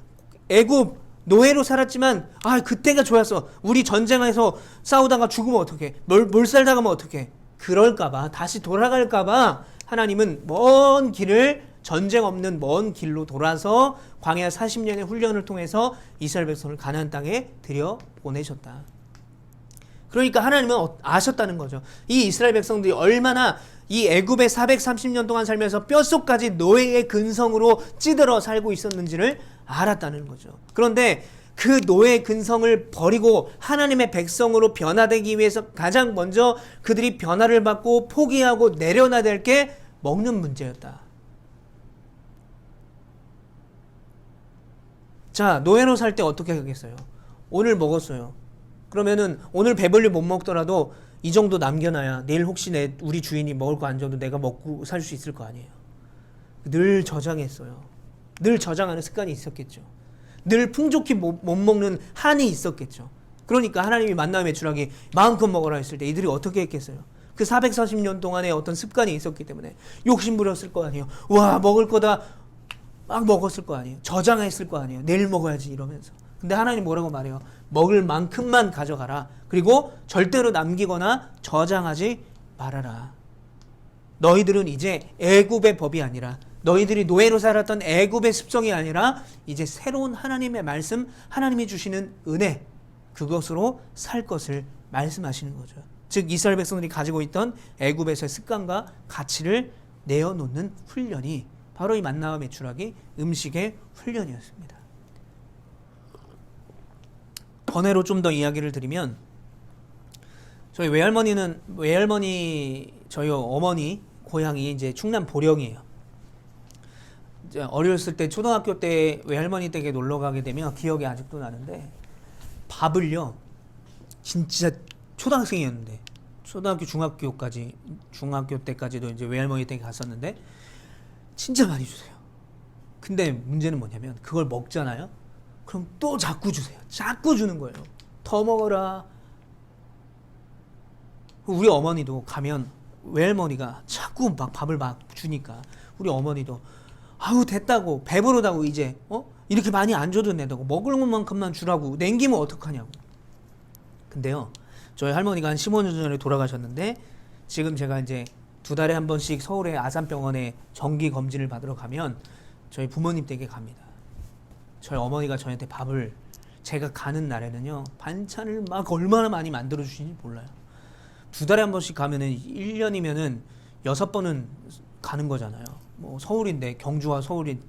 애굽 노예로 살았지만 그때가 좋았어. 우리 전쟁에서 싸우다가 죽으면 어떡해? 몰살당하면 가면 어떡해? 그럴까봐, 다시 돌아갈까봐 하나님은 먼 길을, 전쟁 없는 먼 길로 돌아서 광야 40년의 훈련을 통해서 이스라엘 백성을 가나안 땅에 들여보내셨다. 그러니까 하나님은 아셨다는 거죠. 이 이스라엘 백성들이 얼마나 이 애굽에 430년 동안 살면서 뼛속까지 노예의 근성으로 찌들어 살고 있었는지를 알았다는 거죠. 그런데 그 노예의 근성을 버리고 하나님의 백성으로 변화되기 위해서 가장 먼저 그들이 변화를 받고 포기하고 내려놔야 될 게 먹는 문제였다. 자, 노예로 살 때 어떻게 하겠어요? 오늘 먹었어요. 그러면은 오늘 배불리 못 먹더라도 이 정도 남겨놔야 내일 혹시 우리 주인이 먹을 거 안 줘도 내가 먹고 살 수 있을 거 아니에요. 늘 저장했어요. 늘 저장하는 습관이 있었겠죠. 늘 풍족히 못 먹는 한이 있었겠죠. 그러니까 하나님이 만나 매출하기 마음껏 먹어라 했을 때 이들이 어떻게 했겠어요? 그 440년 동안의 어떤 습관이 있었기 때문에 욕심 부렸을 거 아니에요. 와, 먹을 거다 막 먹었을 거 아니에요. 저장했을 거 아니에요. 내일 먹어야지 이러면서. 근데 하나님 뭐라고 말해요? 먹을 만큼만 가져가라. 그리고 절대로 남기거나 저장하지 말아라. 너희들은 이제 애굽의 법이 아니라, 너희들이 노예로 살았던 애굽의 습성이 아니라 이제 새로운 하나님의 말씀, 하나님이 주시는 은혜, 그것으로 살 것을 말씀하시는 거죠. 즉 이스라엘 백성들이 가지고 있던 애굽에서의 습관과 가치를 내어놓는 훈련이 바로 이 만나와 메추라기 음식의 훈련이었습니다. 번외로 좀 더 이야기를 드리면, 저희 저희 어머니 고향이 이제 충남 보령이에요. 이제 어렸을 때 초등학교 때 외할머니 댁에 놀러 가게 되면 기억이 아직도 나는데, 밥을요, 진짜 초등학생이었는데 중학교 때까지도 이제 외할머니 댁에 갔었는데 진짜 많이 주세요. 근데 문제는 뭐냐면 그걸 먹잖아요. 그럼 또 자꾸 주세요. 자꾸 주는 거예요. 더 먹어라. 우리 어머니도 가면 외할머니가 자꾸 막 밥을 막 주니까 우리 어머니도 됐다고, 배부르다고, 이제 이렇게 많이 안 줘도 된다고, 먹을 것만큼만 주라고, 남기면 어떡하냐고. 근데요, 저희 할머니가 한 15년 전에 돌아가셨는데 지금 제가 이제 2달에 한 번씩 서울의 아산병원에 정기 검진을 받으러 가면 저희 부모님 댁에 갑니다. 저희 어머니가 저한테 밥을, 제가 가는 날에는요, 반찬을 막 얼마나 많이 만들어 주시는지 몰라요. 2달에 한 번씩 가면은 1년이면은 6번은 가는 거잖아요. 뭐 서울인데, 경주와 서울이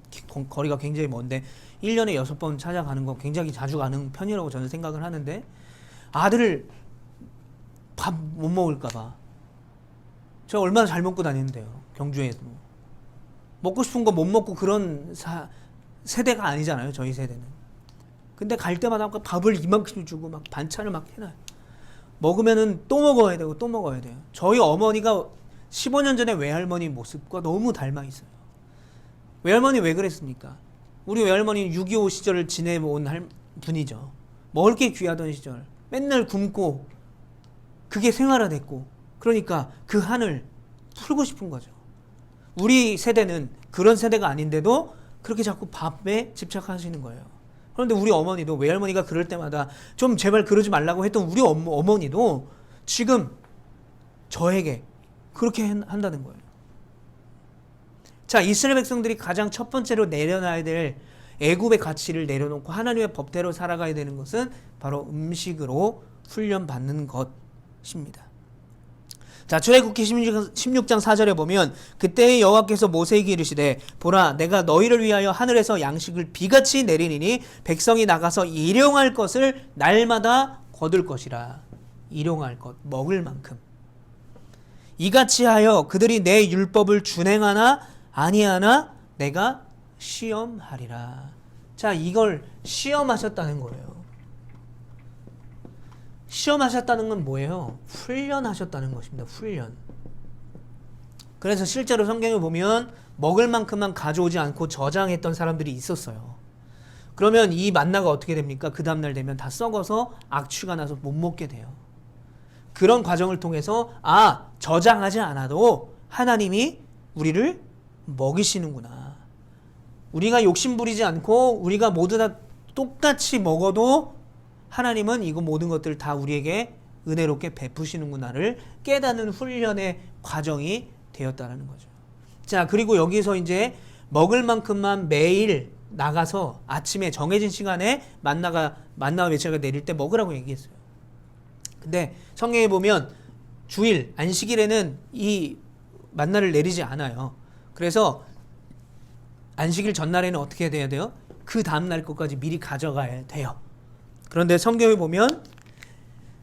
거리가 굉장히 먼데 1년에 6번 찾아가는 거 굉장히 자주 가는 편이라고 저는 생각을 하는데, 아들 밥 못 먹을까 봐 제가 얼마나 잘 먹고 다니는데요. 경주에도. 먹고 싶은 거 못 먹고 그런 세대가 아니잖아요, 저희 세대는. 근데 갈 때마다 밥을 이만큼 주고 막 반찬을 막 해놔요. 먹으면은 또 먹어야 되고 또 먹어야 돼요. 저희 어머니가 15년 전에 외할머니 모습과 너무 닮아 있어요. 외할머니 왜 그랬습니까? 우리 외할머니는 6.25 시절을 지내온 분이죠. 먹을 게 귀하던 시절. 맨날 굶고 그게 생활화됐고, 그러니까 그 한을 풀고 싶은 거죠. 우리 세대는 그런 세대가 아닌데도 그렇게 자꾸 밥에 집착하시는 거예요. 그런데 우리 어머니도, 외할머니가 그럴 때마다 좀 제발 그러지 말라고 했던 우리 어머니도 지금 저에게 그렇게 한다는 거예요. 자, 이스라엘 백성들이 가장 첫 번째로 내려놔야 될 애굽의 가치를 내려놓고 하나님의 법대로 살아가야 되는 것은 바로 음식으로 훈련받는 것입니다. 자, 출애굽기 16장 4절에 보면 그때 여호와께서 모세에게 이르시되 보라 내가 너희를 위하여 하늘에서 양식을 비같이 내리니 백성이 나가서 일용할 것을 날마다 거둘 것이라. 일용할 것, 먹을 만큼. 이같이 하여 그들이 내 율법을 준행하나 아니하나 내가 시험하리라. 자, 이걸 시험하셨다는 거예요. 시험하셨다는 건 뭐예요? 훈련하셨다는 것입니다. 훈련. 그래서 실제로 성경에 보면 먹을 만큼만 가져오지 않고 저장했던 사람들이 있었어요. 그러면 이 만나가 어떻게 됩니까? 그 다음날 되면 다 썩어서 악취가 나서 못 먹게 돼요. 그런 과정을 통해서 저장하지 않아도 하나님이 우리를 먹이시는구나. 우리가 욕심 부리지 않고 우리가 모두 다 똑같이 먹어도 하나님은 이거 모든 것들을 다 우리에게 은혜롭게 베푸시는구나를 깨닫는 훈련의 과정이 되었다는 거죠. 자, 그리고 여기서 이제 먹을 만큼만 매일 나가서 아침에 정해진 시간에 만나와 메추라가 내릴 때 먹으라고 얘기했어요. 근데 성경에 보면 주일, 안식일에는 이 만나를 내리지 않아요. 그래서 안식일 전날에는 어떻게 해야 돼요? 그 다음날 것까지 미리 가져가야 돼요. 그런데 성경에 보면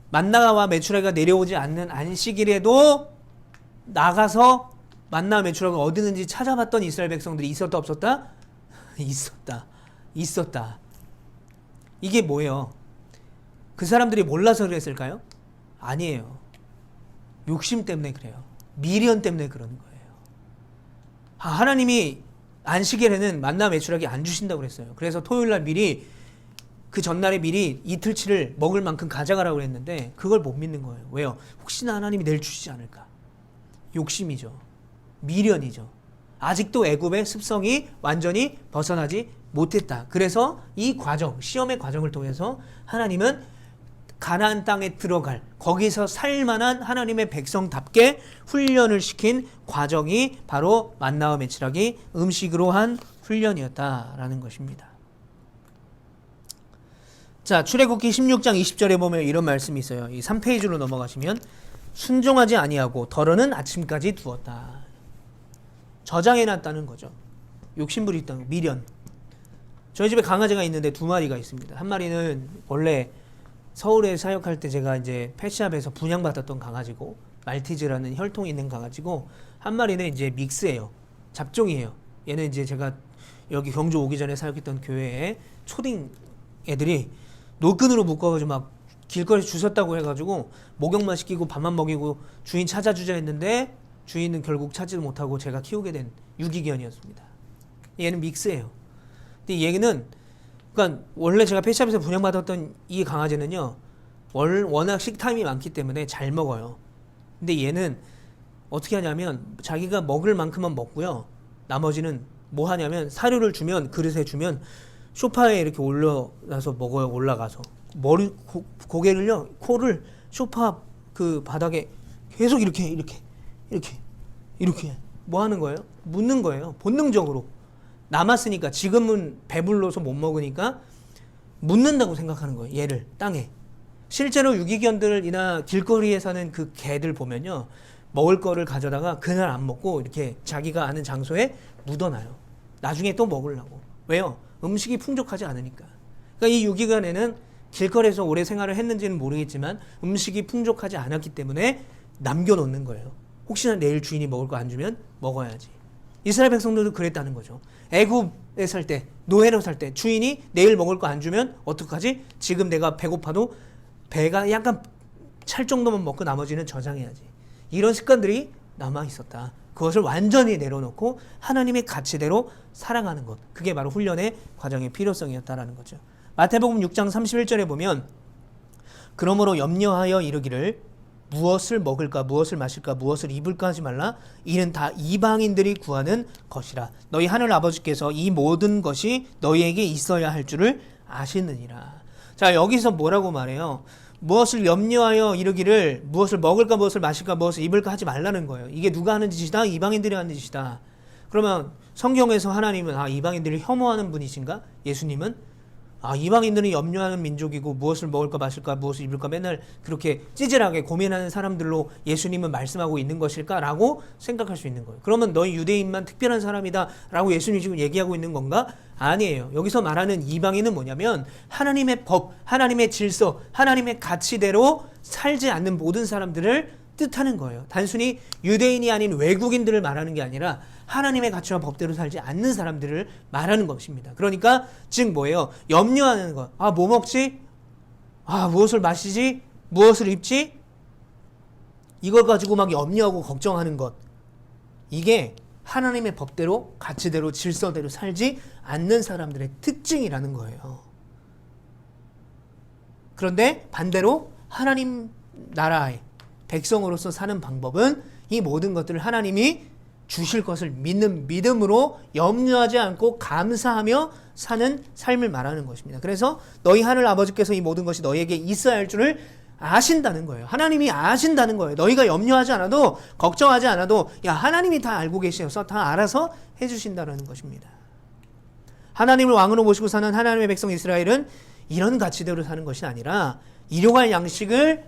만나와 메추라가 내려오지 않는 안식일에도 나가서 만나와 메추라가 어디는지 찾아봤던 이스라엘 백성들이 있었다 없었다? 있었다. 이게 뭐예요? 그 사람들이 몰라서 그랬을까요? 아니에요. 욕심 때문에 그래요. 미련 때문에 그러는 거예요. 하나님이 안식일에는 만나 메추라기 안 주신다고 그랬어요. 그래서 토요일날 미리 그 전날에 미리 이틀치를 먹을 만큼 가져가라고 그랬는데 그걸 못 믿는 거예요. 왜요? 혹시나 하나님이 내일 주시지 않을까? 욕심이죠. 미련이죠. 아직도 애굽의 습성이 완전히 벗어나지 못했다. 그래서 이 과정, 시험의 과정을 통해서 하나님은 가나안 땅에 들어갈, 거기서 살만한 하나님의 백성답게 훈련을 시킨 과정이 바로 만나와 메추라기 음식으로 한 훈련이었다라는 것입니다. 자, 출애굽기 16장 20절에 보면 이런 말씀이 있어요. 이 3페이지로 넘어가시면 순종하지 아니하고 덜어는 아침까지 두었다. 저장해놨다는 거죠. 욕심부리 있다는 거, 미련. 저희 집에 강아지가 있는데 2마리가 있습니다. 한 마리는 원래 서울에 사역할 때 제가 이제 펫샵에서 분양받았던 강아지고, 말티즈라는 혈통이 있는 강아지고, 한 마리는 이제 믹스예요. 잡종이에요. 얘는 이제 제가 여기 경주 오기 전에 사역했던 교회에 초딩 애들이 노끈으로 묶어가지고 막 길거리에서 주웠다고 해가지고 목욕만 시키고 밥만 먹이고 주인 찾아주자 했는데 주인은 결국 찾지도 못하고 제가 키우게 된 유기견이었습니다. 얘는 믹스예요. 근데 얘는 그러니까 원래 제가 펫샵에서 분양받았던 이 강아지는요, 워낙 식탐이 많기 때문에 잘 먹어요. 근데 얘는 어떻게 하냐면 자기가 먹을 만큼만 먹고요, 나머지는 뭐 하냐면 사료를 주면, 그릇에 주면 소파에 이렇게 올라가서 먹어요. 올라가서 고개를요, 코를 소파 그 바닥에 계속 이렇게 뭐 하는 거예요? 묻는 거예요. 본능적으로. 남았으니까, 지금은 배불러서 못 먹으니까 묻는다고 생각하는 거예요. 얘를 땅에. 실제로 유기견들이나 길거리에 사는 그 개들 보면요, 먹을 거를 가져다가 그날 안 먹고 이렇게 자기가 아는 장소에 묻어놔요. 나중에 또 먹으려고. 왜요? 음식이 풍족하지 않으니까. 그러니까 이 유기견에는 길거리에서 오래 생활을 했는지는 모르겠지만 음식이 풍족하지 않았기 때문에 남겨놓는 거예요. 혹시나 내일 주인이 먹을 거 안 주면 먹어야지. 이스라엘 백성들도 그랬다는 거죠. 애굽에 살 때, 노예로 살 때 주인이 내일 먹을 거 안 주면 어떡하지? 지금 내가 배고파도 배가 약간 찰 정도만 먹고 나머지는 저장해야지. 이런 습관들이 남아 있었다. 그것을 완전히 내려놓고 하나님의 가치대로 살아가는 것. 그게 바로 훈련의 과정의 필요성이었다라는 거죠. 마태복음 6장 31절에 보면 그러므로 염려하여 이르기를 무엇을 먹을까 무엇을 마실까 무엇을 입을까 하지 말라. 이는 다 이방인들이 구하는 것이라. 너희 하늘 아버지께서 이 모든 것이 너희에게 있어야 할 줄을 아시느니라. 자, 여기서 뭐라고 말해요? 무엇을 염려하여 이르기를 무엇을 먹을까 무엇을 마실까 무엇을 입을까 하지 말라는 거예요. 이게 누가 하는 짓이다? 이방인들이 하는 짓이다. 그러면 성경에서 하나님은 이방인들을 혐오하는 분이신가? 예수님은 이방인들은 염려하는 민족이고 무엇을 먹을까 마실까 무엇을 입을까 맨날 그렇게 찌질하게 고민하는 사람들로 예수님은 말씀하고 있는 것일까라고 생각할 수 있는 거예요. 그러면 너희 유대인만 특별한 사람이다 라고 예수님이 지금 얘기하고 있는 건가? 아니에요. 여기서 말하는 이방인은 뭐냐면 하나님의 법, 하나님의 질서, 하나님의 가치대로 살지 않는 모든 사람들을 뜻하는 거예요. 단순히 유대인이 아닌 외국인들을 말하는 게 아니라 하나님의 가치와 법대로 살지 않는 사람들을 말하는 것입니다. 그러니까 즉 뭐예요? 염려하는 것. 뭐 먹지? 무엇을 마시지? 무엇을 입지? 이걸 가지고 막 염려하고 걱정하는 것. 이게 하나님의 법대로 가치대로 질서대로 살지 않는 사람들의 특징이라는 거예요. 그런데 반대로 하나님 나라의 백성으로서 사는 방법은 이 모든 것들을 하나님이 주실 것을 믿는 믿음으로 염려하지 않고 감사하며 사는 삶을 말하는 것입니다. 그래서 너희 하늘 아버지께서 이 모든 것이 너희에게 있어야 할 줄을 아신다는 거예요. 하나님이 아신다는 거예요. 너희가 염려하지 않아도 걱정하지 않아도 하나님이 다 알고 계셔서 다 알아서 해주신다는 것입니다. 하나님을 왕으로 모시고 사는 하나님의 백성 이스라엘은 이런 가치대로 사는 것이 아니라 일용할 양식을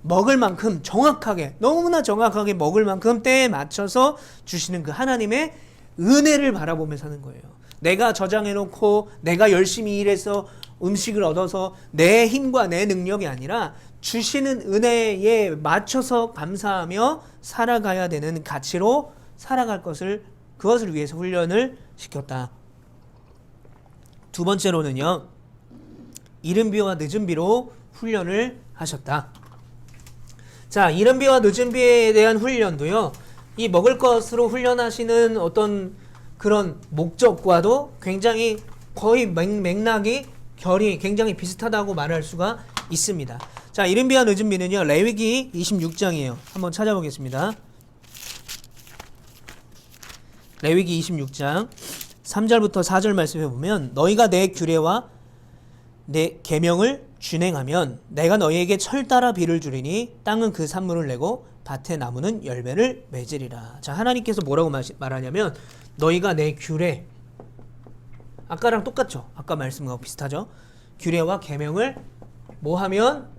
먹을 만큼 정확하게 너무나 정확하게 먹을 만큼 때에 맞춰서 주시는 그 하나님의 은혜를 바라보며 사는 거예요. 내가 저장해놓고 내가 열심히 일해서 음식을 얻어서 내 힘과 내 능력이 아니라 주시는 은혜에 맞춰서 감사하며 살아가야 되는 가치로 살아갈 그것을 위해서 훈련을 시켰다. 두 번째로는요, 이른 비와 늦은 비로 훈련을 하셨다. 자, 이른 비와 늦은 비에 대한 훈련도요, 이 먹을 것으로 훈련하시는 어떤 그런 목적과도 굉장히 거의 맥락이 결이 굉장히 비슷하다고 말할 수가 있습니다. 자, 이른 비와 늦은 비는요, 레위기 26장이에요. 한번 찾아보겠습니다. 레위기 26장 3절부터 4절 말씀해 보면 너희가 내 규례와 내 계명을 준행하면 내가 너희에게 철 따라 비를 주리니 땅은 그 산물을 내고 밭의 나무는 열매를 맺으리라. 자, 하나님께서 뭐라고 말하냐면 너희가 내 규례, 아까랑 똑같죠? 아까 말씀과 비슷하죠? 규례와 계명을 뭐하면?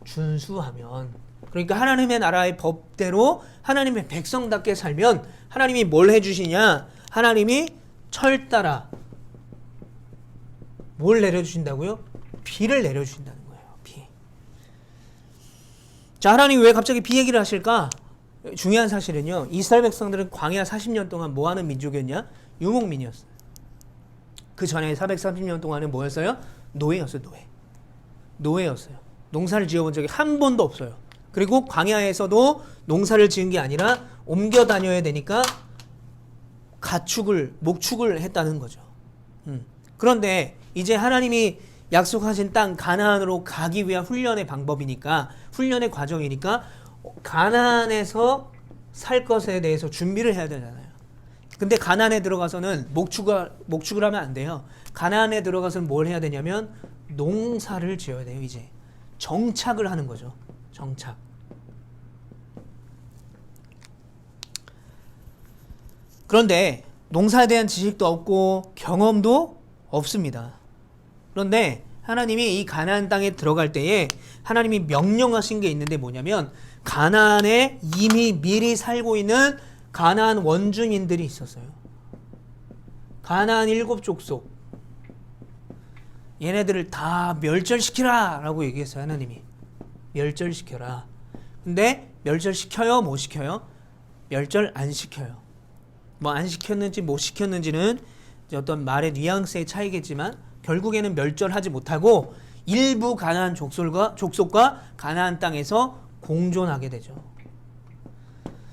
준수하면. 그러니까 하나님의 나라의 법대로 하나님의 백성답게 살면 하나님이 뭘 해주시냐? 하나님이 철 따라 뭘 내려주신다고요? 비를 내려주신다는 거예요. 비. 자, 하나님이 왜 갑자기 비 얘기를 하실까? 중요한 사실은요, 이스라엘 백성들은 광야 40년 동안 뭐하는 민족이었냐? 유목민이었어요. 그 전에 430년 동안은 뭐였어요? 노예였어요. 노예였어요. 농사를 지어본 적이 한 번도 없어요. 그리고 광야에서도 농사를 지은 게 아니라 옮겨 다녀야 되니까 목축을 했다는 거죠. 그런데 이제 하나님이 약속하신 땅 가나안으로 가기 위한 훈련의 방법이니까, 훈련의 과정이니까 가나안에서 살 것에 대해서 준비를 해야 되잖아요. 근데 가나안에 들어가서는 목축을 하면 안 돼요. 가나안에 들어가서는 뭘 해야 되냐면 농사를 지어야 돼요. 이제 정착을 하는 거죠. 정착. 그런데 농사에 대한 지식도 없고 경험도 없습니다. 그런데 하나님이 이 가나안 땅에 들어갈 때에 하나님이 명령하신 게 있는데 뭐냐면 가나안에 이미 미리 살고 있는 가나안 원주민들이 있었어요. 가나안 7족속. 얘네들을 다 멸절시키라 라고 얘기했어요. 하나님이 멸절시켜라. 근데 멸절시켜요? 못 시켜요? 멸절 안 시켜요. 뭐 안 시켰는지 못 시켰는지는 이제 어떤 말의 뉘앙스의 차이겠지만 결국에는 멸절하지 못하고 일부 가나안 족속과 가나안 땅에서 공존하게 되죠.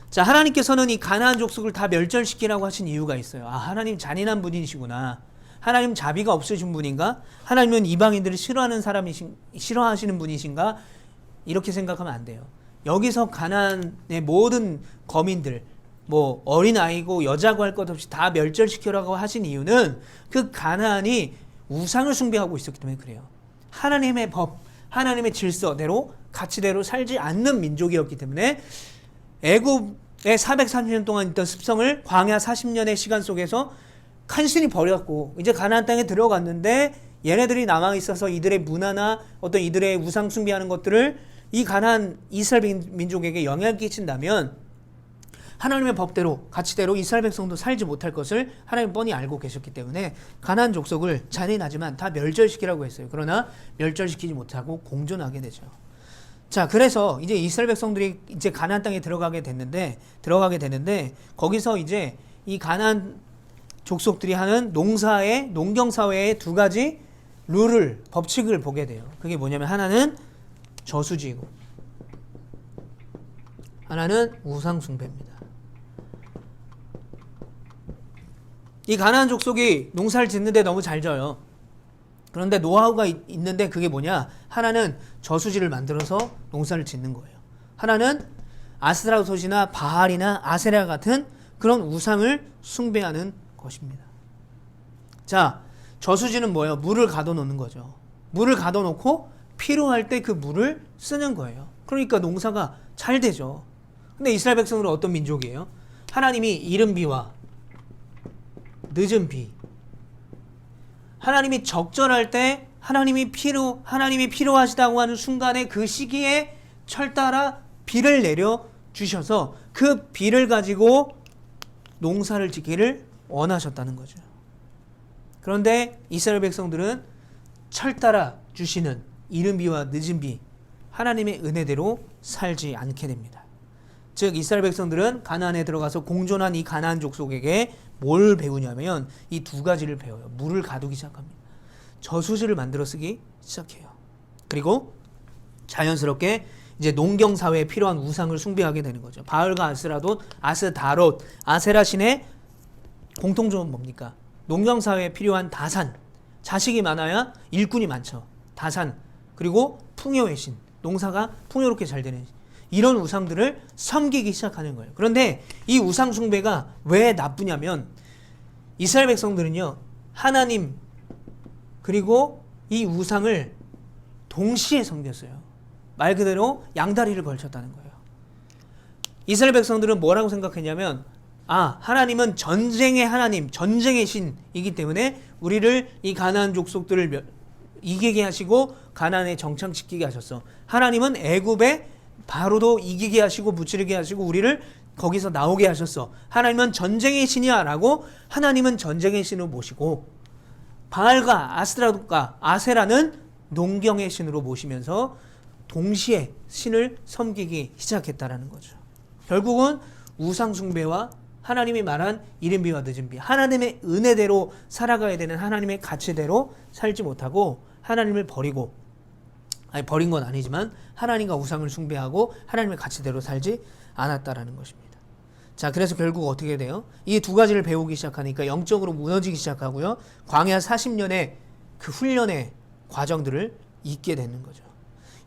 자, 하나님께서는 이 가나안 족속을 다 멸절시키라고 하신 이유가 있어요. 아, 하나님 잔인한 분이시구나. 하나님 자비가 없으신 분인가? 하나님은 이방인들을 싫어하시는 분이신가? 이렇게 생각하면 안 돼요. 여기서 가나안의 모든 거민들, 뭐 어린아이고 여자고 할 것 없이 다 멸절시키라고 하신 이유는 그 가나안이 우상을 숭배하고 있었기 때문에 그래요. 하나님의 법, 하나님의 질서대로 가치대로 살지 않는 민족이었기 때문에 애굽에 430년 동안 있던 습성을 광야 40년의 시간 속에서 간신히 버렸고 이제 가나안 땅에 들어갔는데 얘네들이 남아 있어서 이들의 문화나 어떤 이들의 우상 숭배하는 것들을 이 가나안 이스라엘 민족에게 영향을 끼친다면 하나님의 법대로 가치대로 이스라엘 백성도 살지 못할 것을 하나님 뻔히 알고 계셨기 때문에 가나안 족속을 잔인하지만 다 멸절시키라고 했어요. 그러나 멸절시키지 못하고 공존하게 되죠. 자, 그래서 이제 이스라엘 백성들이 이제 가나안 땅에 들어가게 됐는데 거기서 이제 이 가나안 족속들이 하는 농경 사회의 두 가지 룰을 법칙을 보게 돼요. 그게 뭐냐면 하나는 저수지이고 하나는 우상 숭배입니다. 이 가나안 족속이 농사를 짓는데 너무 잘 져요. 그런데 노하우가 있는데 그게 뭐냐? 하나는 저수지를 만들어서 농사를 짓는 거예요. 하나는 아스타로트나 바알이나 아세라 같은 그런 우상을 숭배하는 것입니다. 자, 저수지는 뭐예요? 물을 가둬놓는 거죠. 물을 가둬놓고 필요할 때 그 물을 쓰는 거예요. 그러니까 농사가 잘 되죠. 근데 이스라엘 백성들은 어떤 민족이에요? 하나님이 이른 비와 늦은 비, 하나님이 적절할 때 하나님이 필요하시다고 하는 순간에 그 시기에 철따라 비를 내려 주셔서 그 비를 가지고 농사를 짓기를 원하셨다는 거죠. 그런데 이스라엘 백성들은 철따라 주시는 이른 비와 늦은 비, 하나님의 은혜대로 살지 않게 됩니다. 즉 이스라엘 백성들은 가나안에 들어가서 공존한 이 가나안 족속에게 뭘 배우냐면 이 두 가지를 배워요. 물을 가두기 시작합니다. 저수지를 만들어 쓰기 시작해요. 그리고 자연스럽게 이제 농경 사회에 필요한 우상을 숭배하게 되는 거죠. 바알과 아스타롯, 아세라 신의 공통점은 뭡니까? 농경 사회에 필요한 다산, 자식이 많아야 일꾼이 많죠. 다산, 그리고 풍요의 신, 농사가 풍요롭게 잘 되는 이런 우상들을 섬기기 시작하는 거예요. 그런데 이 우상 숭배가 왜 나쁘냐면 이스라엘 백성들은요, 하나님 그리고 이 우상을 동시에 섬겼어요. 말 그대로 양다리를 걸쳤다는 거예요. 이스라엘 백성들은 뭐라고 생각했냐면 하나님은 전쟁의 하나님, 전쟁의 신이기 때문에 우리를 이 가나안 족속들을 이기게 하시고 가나안에 정착시키게 하셨어. 하나님은 애굽에 바로도 이기게 하시고 무찌르게 하시고 우리를 거기서 나오게 하셨어. 하나님은 전쟁의 신이야 라고 하나님은 전쟁의 신으로 모시고 바알과 아스타롯과 아세라는 농경의 신으로 모시면서 동시에 신을 섬기기 시작했다라는 거죠. 결국은 우상 숭배와 하나님이 말한 이른 비와 늦은 비, 하나님의 은혜대로 살아가야 되는 하나님의 가치대로 살지 못하고 하나님을 버리고, 버린 건 아니지만 하나님과 우상을 숭배하고 하나님의 가치대로 살지 않았다라는 것입니다. 자, 그래서 결국 어떻게 돼요? 이 두 가지를 배우기 시작하니까 영적으로 무너지기 시작하고요. 광야 40년의 그 훈련의 과정들을 잊게 되는 거죠.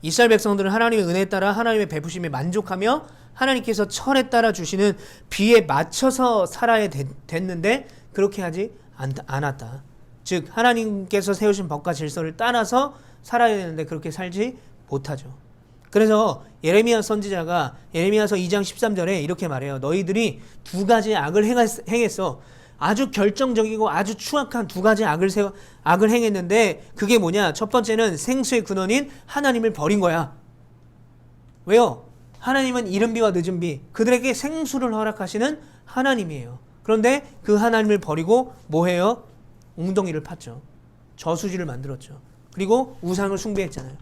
이스라엘 백성들은 하나님의 은혜에 따라 하나님의 베푸심에 만족하며 하나님께서 철에 따라 주시는 비에 맞춰서 살아야 됐는데 그렇게 하지 않았다. 즉 하나님께서 세우신 법과 질서를 따라서 살아야 되는데 그렇게 살지 못하죠. 그래서 예레미야 선지자가 예레미야서 2장 13절에 이렇게 말해요. 너희들이 두 가지 악을 행했어. 아주 결정적이고 아주 추악한 두 가지 악을 행했는데 그게 뭐냐? 첫 번째는 생수의 근원인 하나님을 버린 거야. 왜요? 하나님은 이른 비와 늦은 비, 그들에게 생수를 허락하시는 하나님이에요. 그런데 그 하나님을 버리고 뭐해요? 웅덩이를 팠죠. 저수지를 만들었죠. 그리고 우상을 숭배했잖아요.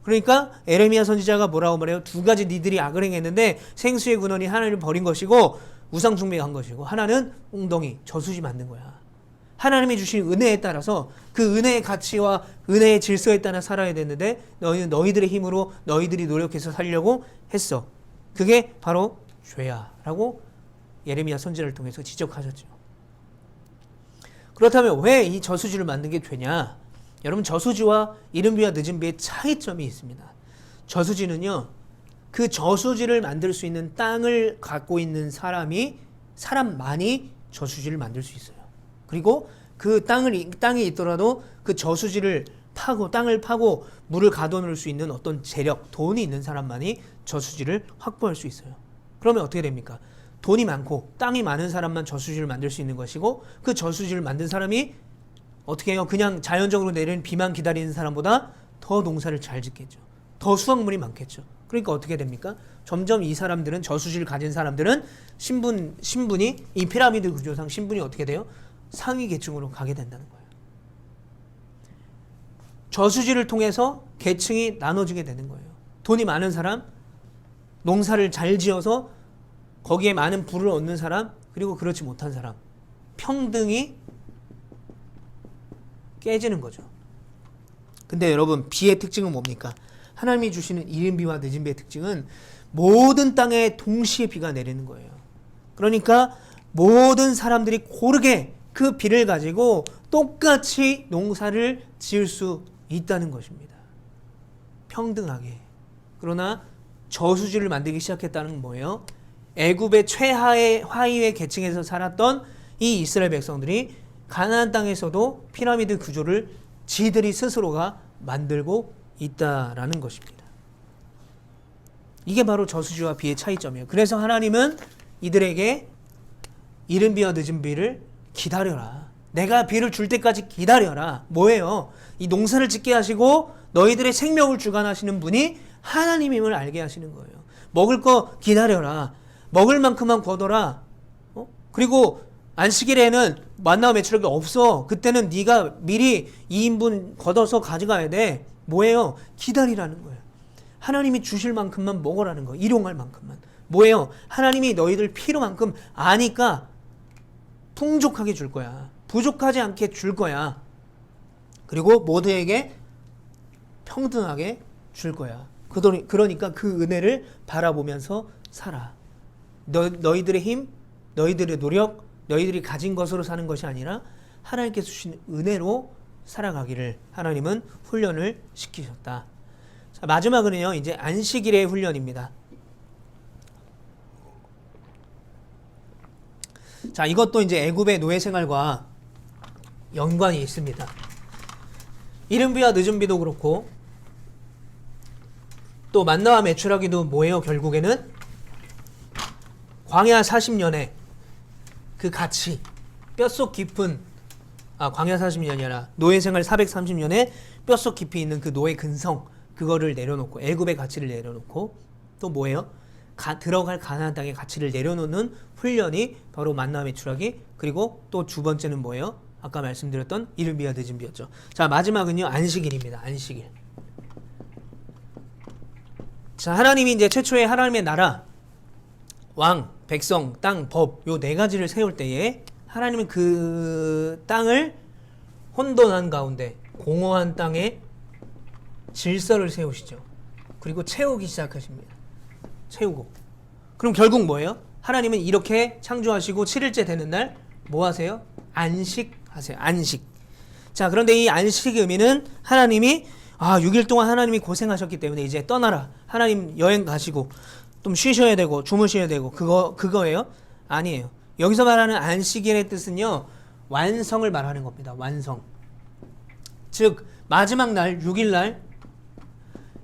그러니까 에레미야 선지자가 뭐라고 말해요? 두 가지 니들이 악을 행했는데 생수의 근원이 하나님을 버린 것이고 우상 숭배한 것이고 하나는 웅덩이 저수지 만든 거야. 하나님이 주신 은혜에 따라서 그 은혜의 가치와 은혜의 질서에 따라 살아야 되는데 너희는 너희들의 힘으로 너희들이 노력해서 살려고 했어. 그게 바로 죄야 라고 예레미야 선지자를 통해서 지적하셨죠. 그렇다면 왜 이 저수지를 만든 게 죄냐? 여러분, 저수지와 이른비와 늦은비의 차이점이 있습니다. 저수지는요, 그 저수지를 만들 수 있는 땅을 갖고 있는 사람만이 저수지를 만들 수 있어요. 그리고 그 땅이 있더라도 그 저수지를 땅을 파고 물을 가둬놓을 수 있는 어떤 재력, 돈이 있는 사람만이 저수지를 확보할 수 있어요. 그러면 어떻게 됩니까? 돈이 많고 땅이 많은 사람만 저수지를 만들 수 있는 것이고, 그 저수지를 만든 사람이 어떻게 해요? 그냥 자연적으로 내리는 비만 기다리는 사람보다 더 농사를 잘 짓겠죠. 더 수확물이 많겠죠. 그러니까 어떻게 됩니까? 점점 이 사람들은, 저수지를 가진 사람들은 신분이 이 피라미드 구조상 신분이 어떻게 돼요? 상위 계층으로 가게 된다는 거예요. 저수지를 통해서 계층이 나눠지게 되는 거예요. 돈이 많은 사람, 농사를 잘 지어서 거기에 많은 부를 얻는 사람, 그리고 그렇지 못한 사람, 평등이 깨지는 거죠. 근데 여러분, 비의 특징은 뭡니까? 하나님이 주시는 이른 비와 늦은 비의 특징은 모든 땅에 동시에 비가 내리는 거예요. 그러니까 모든 사람들이 고르게 그 비를 가지고 똑같이 농사를 지을 수 있다는 것입니다. 평등하게. 그러나 저수지를 만들기 시작했다는 건 뭐예요? 애굽의 하위의 계층에서 살았던 이 이스라엘 백성들이 가나안 땅에서도 피라미드 구조를 지들이 스스로가 만들고 있다라는 것입니다. 이게 바로 저수지와 비의 차이점이에요. 그래서 하나님은 이들에게 이른 비와 늦은 비를 기다려라. 내가 비를 줄 때까지 기다려라. 뭐예요? 이 농사를 짓게 하시고 너희들의 생명을 주관하시는 분이 하나님임을 알게 하시는 거예요. 먹을 거 기다려라. 먹을 만큼만 걷어라. 그리고 안식일에는 만나와 매출액이 없어. 그때는 네가 미리 2인분 걷어서 가져가야 돼. 뭐예요? 기다리라는 거예요. 하나님이 주실 만큼만 먹으라는 거예요. 일용할 만큼만. 뭐예요? 하나님이 너희들 필요만큼 아니까 풍족하게 줄 거야. 부족하지 않게 줄 거야. 그리고 모두에게 평등하게 줄 거야. 그러니까 그 은혜를 바라보면서 살아. 너희들의 힘, 너희들의 노력, 너희들이 가진 것으로 사는 것이 아니라 하나님께서 주신 은혜로 살아가기를 하나님은 훈련을 시키셨다. 자, 마지막은요, 이제 안식일의 훈련입니다. 자, 이것도 이제 애굽의 노예 생활과 연관이 있습니다. 이른 비와 늦은 비도 그렇고, 또 만나와 메추라기도 뭐예요? 결국에는 광야 40년에 그 가치, 뼛속 깊은, 광야 40년이 아니라 노예 생활 430년에 뼛속 깊이 있는 그 노예 근성, 그거를 내려놓고, 애굽의 가치를 내려놓고, 또 뭐예요? 들어갈 가나안 땅의 가치를 내려놓는 훈련이 바로 만나와 메추라기, 그리고 또 두 번째는 뭐예요? 아까 말씀드렸던 이른 비와 늦은 비였죠. 자, 마지막은요, 안식일입니다. 안식일. 자, 하나님이 이제 최초의 하나님의 나라, 왕, 백성, 땅, 법, 요 네 가지를 세울 때에 하나님은 그 땅을 혼돈한 가운데 공허한 땅에 질서를 세우시죠. 그리고 채우기 시작하십니다. 채우고. 그럼 결국 뭐예요? 하나님은 이렇게 창조하시고 7일째 되는 날 뭐 하세요? 안식하세요. 안식. 자, 그런데 이 안식의 의미는 하나님이 6일 동안 하나님이 고생하셨기 때문에 이제 떠나라. 하나님 여행 가시고 좀 쉬셔야 되고 주무셔야 되고 그거예요? 아니에요. 여기서 말하는 안식일의 뜻은요, 완성을 말하는 겁니다. 완성. 즉 마지막 날 6일 날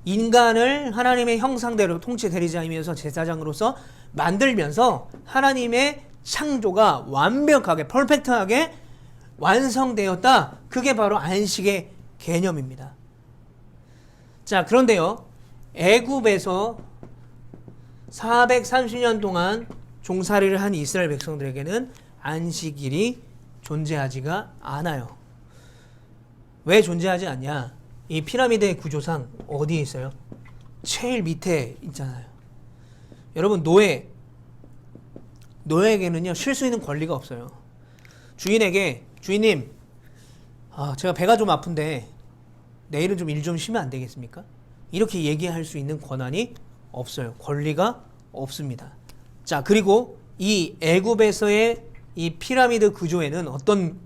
인간을 하나님의 형상대로 통치 대리자이면서 제사장으로서 만들면서 하나님의 창조가 완벽하게 퍼펙트하게 완성되었다. 그게 바로 안식의 개념입니다. 자, 그런데요, 애굽에서 430년 동안 종살이를 한 이스라엘 백성들에게는 안식일이 존재하지가 않아요. 왜 존재하지 않냐? 이 피라미드의 구조상 어디에 있어요? 제일 밑에 있잖아요. 여러분 노예에게는요 쉴 수 있는 권리가 없어요. 주인에게 주인님 제가 배가 좀 아픈데 내일은 좀 일 좀 쉬면 안 되겠습니까? 이렇게 얘기할 수 있는 권한이 없어요. 권리가 없습니다. 자, 그리고 이 애굽에서의 이 피라미드 구조에는 어떤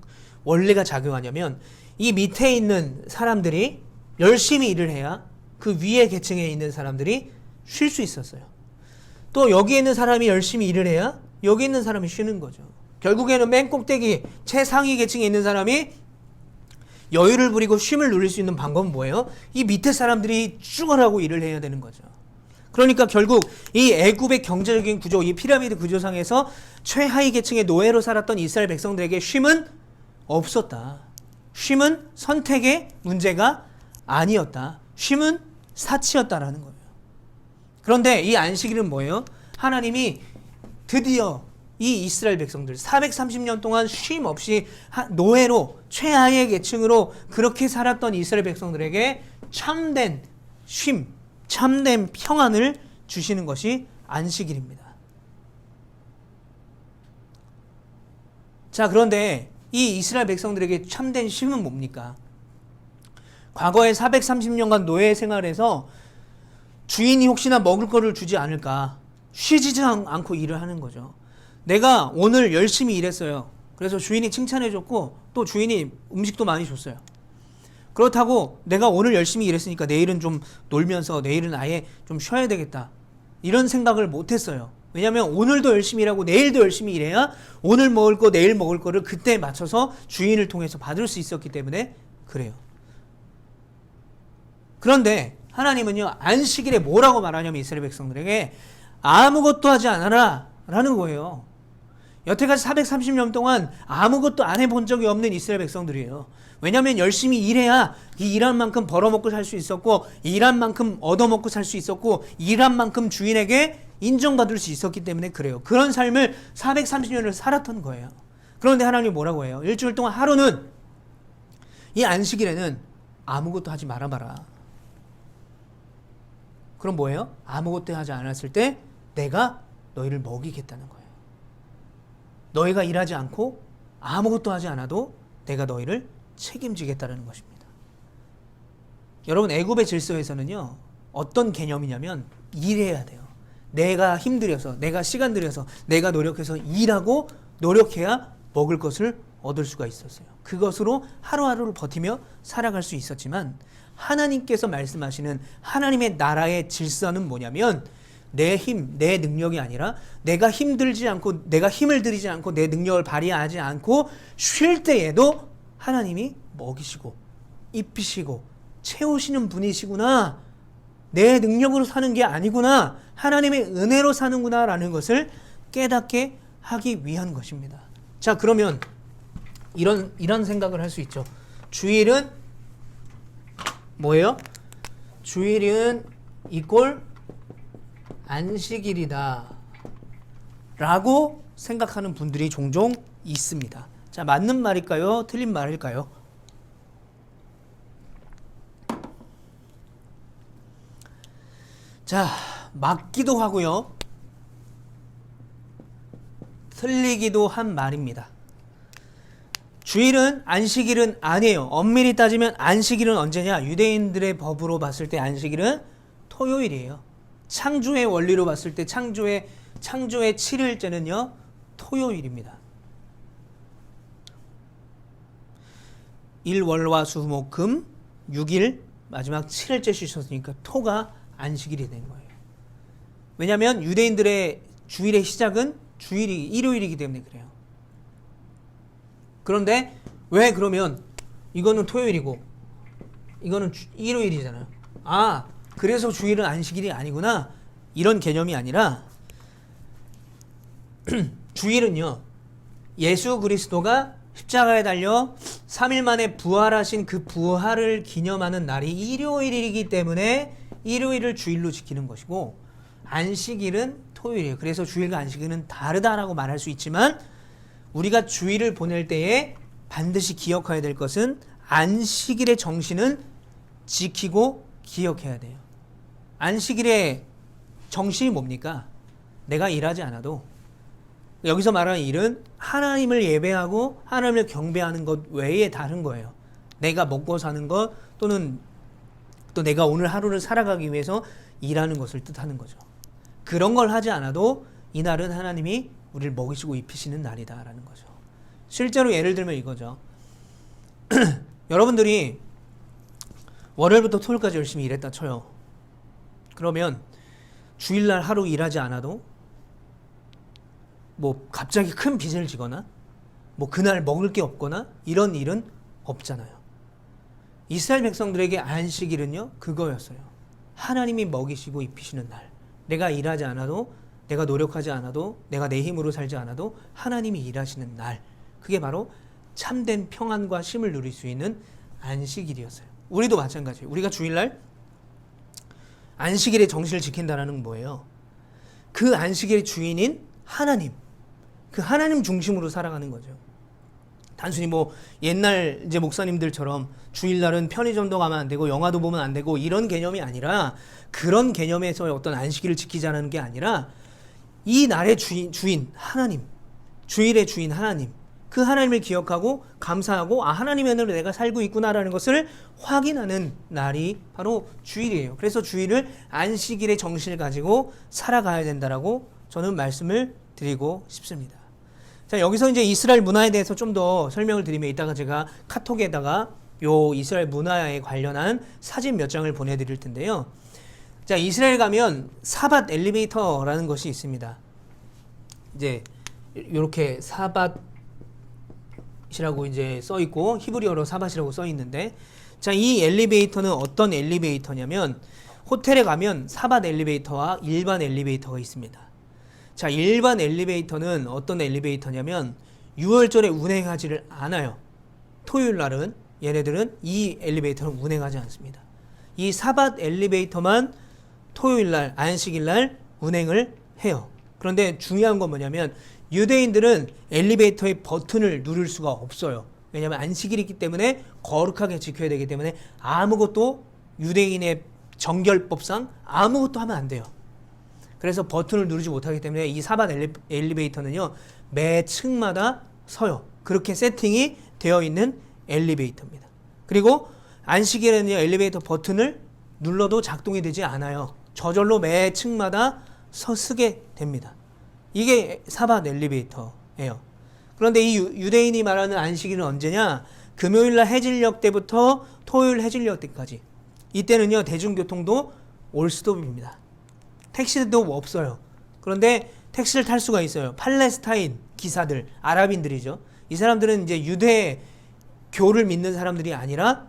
원리가 작용하냐면 이 밑에 있는 사람들이 열심히 일을 해야 그 위에 계층에 있는 사람들이 쉴 수 있었어요. 또 여기 있는 사람이 열심히 일을 해야 여기 있는 사람이 쉬는 거죠. 결국에는 맨 꼭대기 최상위 계층에 있는 사람이 여유를 부리고 쉼을 누릴 수 있는 방법은 뭐예요? 이 밑에 사람들이 죽어라고 일을 해야 되는 거죠. 그러니까 결국 이 애굽의 경제적인 구조, 이 피라미드 구조상에서 최하위 계층의 노예로 살았던 이스라엘 백성들에게 쉼은 없었다. 쉼은 선택의 문제가 아니었다. 쉼은 사치였다라는 거예요. 그런데 이 안식일은 뭐예요? 하나님이 드디어 이 이스라엘 백성들 430년 동안 쉼 없이 노예로 최하의 계층으로 그렇게 살았던 이스라엘 백성들에게 참된 쉼, 참된 평안을 주시는 것이 안식일입니다. 자, 그런데 이 이스라엘 백성들에게 참된 쉼은 뭡니까? 과거에 430년간 노예 생활에서 주인이 혹시나 먹을 거를 주지 않을까 쉬지 않고 일을 하는 거죠. 내가 오늘 열심히 일했어요. 그래서 주인이 칭찬해줬고 또 주인이 음식도 많이 줬어요. 그렇다고 내가 오늘 열심히 일했으니까 내일은 좀 놀면서 내일은 아예 좀 쉬어야 되겠다. 이런 생각을 못했어요. 왜냐하면 오늘도 열심히 일하고 내일도 열심히 일해야 오늘 먹을 거 내일 먹을 거를 그때 맞춰서 주인을 통해서 받을 수 있었기 때문에 그래요. 그런데 하나님은요 안식일에 뭐라고 말하냐면 이스라엘 백성들에게 아무것도 하지 않아라 라는 거예요. 여태까지 430년 동안 아무것도 안 해본 적이 없는 이스라엘 백성들이에요. 왜냐하면 열심히 일해야 이 일한 만큼 벌어먹고 살 수 있었고 일한 만큼 얻어먹고 살 수 있었고 일한 만큼 주인에게 인정받을 수 있었기 때문에 그래요. 그런 삶을 430년을 살았던 거예요. 그런데 하나님이 뭐라고 해요? 일주일 동안 하루는 이 안식일에는 아무것도 하지 말아봐라. 그럼 뭐예요? 아무것도 하지 않았을 때 내가 너희를 먹이겠다는 거예요. 너희가 일하지 않고 아무것도 하지 않아도 내가 너희를 책임지겠다는 것입니다. 여러분 애굽의 질서에서는요 어떤 개념이냐면 일해야 돼요. 내가 힘들여서 내가 시간 들여서 내가 노력해서 일하고 노력해야 먹을 것을 얻을 수가 있었어요. 그것으로 하루하루를 버티며 살아갈 수 있었지만 하나님께서 말씀하시는 하나님의 나라의 질서는 뭐냐면 내 힘, 내 능력이 아니라 내가 힘들지 않고 내가 힘을 들이지 않고 내 능력을 발휘하지 않고 쉴 때에도 하나님이 먹이시고 입히시고 채우시는 분이시구나. 내 능력으로 사는 게 아니구나. 하나님의 은혜로 사는구나 라는 것을 깨닫게 하기 위한 것입니다. 자, 그러면 이런 생각을 할 수 있죠. 주일은 뭐예요? 주일은 이꼴 안식일이다 라고 생각하는 분들이 종종 있습니다. 자, 맞는 말일까요? 틀린 말일까요? 자, 맞기도 하고요 틀리기도 한 말입니다. 주일은 안식일은 아니에요. 엄밀히 따지면 안식일은 언제냐? 유대인들의 법으로 봤을 때 안식일은 토요일이에요. 창조의 원리로 봤을 때 창조의 7일째는요 토요일입니다. 일월화수목금 6일 마지막 7일째 쉬셨으니까 토가 안식일이 된 거예요. 왜냐하면 유대인들의 주일의 시작은 일요일이기 때문에 그래요. 그런데 왜 그러면 이거는 토요일이고 이거는 일요일이잖아요. 아, 그래서 주일은 안식일이 아니구나. 이런 개념이 아니라 주일은요 예수 그리스도가 십자가에 달려 3일 만에 부활하신 그 부활을 기념하는 날이 일요일이기 때문에 일요일을 주일로 지키는 것이고 안식일은 토요일이에요. 그래서 주일과 안식일은 다르다라고 말할 수 있지만 우리가 주일을 보낼 때에 반드시 기억해야 될 것은 안식일의 정신은 지키고 기억해야 돼요. 안식일의 정신이 뭡니까? 내가 일하지 않아도, 여기서 말하는 일은 하나님을 예배하고 하나님을 경배하는 것 외에 다른 거예요. 내가 먹고 사는 것 또는 또 내가 오늘 하루를 살아가기 위해서 일하는 것을 뜻하는 거죠. 그런 걸 하지 않아도 이날은 하나님이 우리를 먹이시고 입히시는 날이다라는 거죠. 실제로 예를 들면 이거죠. 여러분들이 월요일부터 토요일까지 열심히 일했다 쳐요. 그러면 주일날 하루 일하지 않아도 뭐 갑자기 큰 빚을 지거나 뭐 그날 먹을 게 없거나 이런 일은 없잖아요. 이스라엘 백성들에게 안식일은요 그거였어요. 하나님이 먹이시고 입히시는 날. 내가 일하지 않아도, 내가 노력하지 않아도, 내가 내 힘으로 살지 않아도 하나님이 일하시는 날. 그게 바로 참된 평안과 쉼을 누릴 수 있는 안식일이었어요. 우리도 마찬가지예요. 우리가 주일날 안식일의 정신을 지킨다는 건 뭐예요? 그 안식일의 주인인 하나님, 그 하나님 중심으로 살아가는 거죠. 단순히 뭐 옛날 이제 목사님들처럼 주일날은 편의점도 가면 안 되고 영화도 보면 안 되고 이런 개념이 아니라, 그런 개념에서 어떤 안식일을 지키자는 게 아니라 이 날의 주인 하나님, 주일의 주인 하나님, 그 하나님을 기억하고 감사하고 하나님의 은혜로 내가 살고 있구나라는 것을 확인하는 날이 바로 주일이에요. 그래서 주일을 안식일의 정신을 가지고 살아가야 된다라고 저는 말씀을 드리고 싶습니다. 자, 여기서 이제 이스라엘 문화에 대해서 좀 더 설명을 드리면 이따가 제가 카톡에다가 요 이스라엘 문화에 관련한 사진 몇 장을 보내드릴 텐데요. 자, 이스라엘 가면 사밧 엘리베이터라는 것이 있습니다. 이제 이렇게 사밧이라고 이제 써 있고 히브리어로 사밧이라고 써 있는데, 자, 이 엘리베이터는 어떤 엘리베이터냐면 호텔에 가면 사밧 엘리베이터와 일반 엘리베이터가 있습니다. 자, 일반 엘리베이터는 어떤 엘리베이터냐면 6월절에 운행하지를 않아요. 토요일 날은 얘네들은 이 엘리베이터는 운행하지 않습니다. 이 사밧 엘리베이터만 토요일 날, 안식일 날 운행을 해요. 그런데 중요한 건 뭐냐면 유대인들은 엘리베이터의 버튼을 누를 수가 없어요. 왜냐하면 안식일이기 때문에 거룩하게 지켜야 되기 때문에 아무것도 유대인의 정결법상 아무것도 하면 안 돼요. 그래서 버튼을 누르지 못하기 때문에 이 사밧 엘리베이터는요 매 층마다 서요. 그렇게 세팅이 되어 있는 엘리베이터입니다. 그리고 안식일에는요 엘리베이터 버튼을 눌러도 작동이 되지 않아요. 저절로 매 층마다 서쓰게 됩니다. 이게 사밧 엘리베이터예요. 그런데 이 유대인이 말하는 안식일은 언제냐? 금요일날 해질녘 때부터 토요일 해질녘 때까지. 이때는요 대중교통도 올스톱입니다. 택시도 없어요. 그런데 택시를 탈 수가 있어요. 팔레스타인 기사들, 아랍인들이죠. 이 사람들은 이제 유대교를 믿는 사람들이 아니라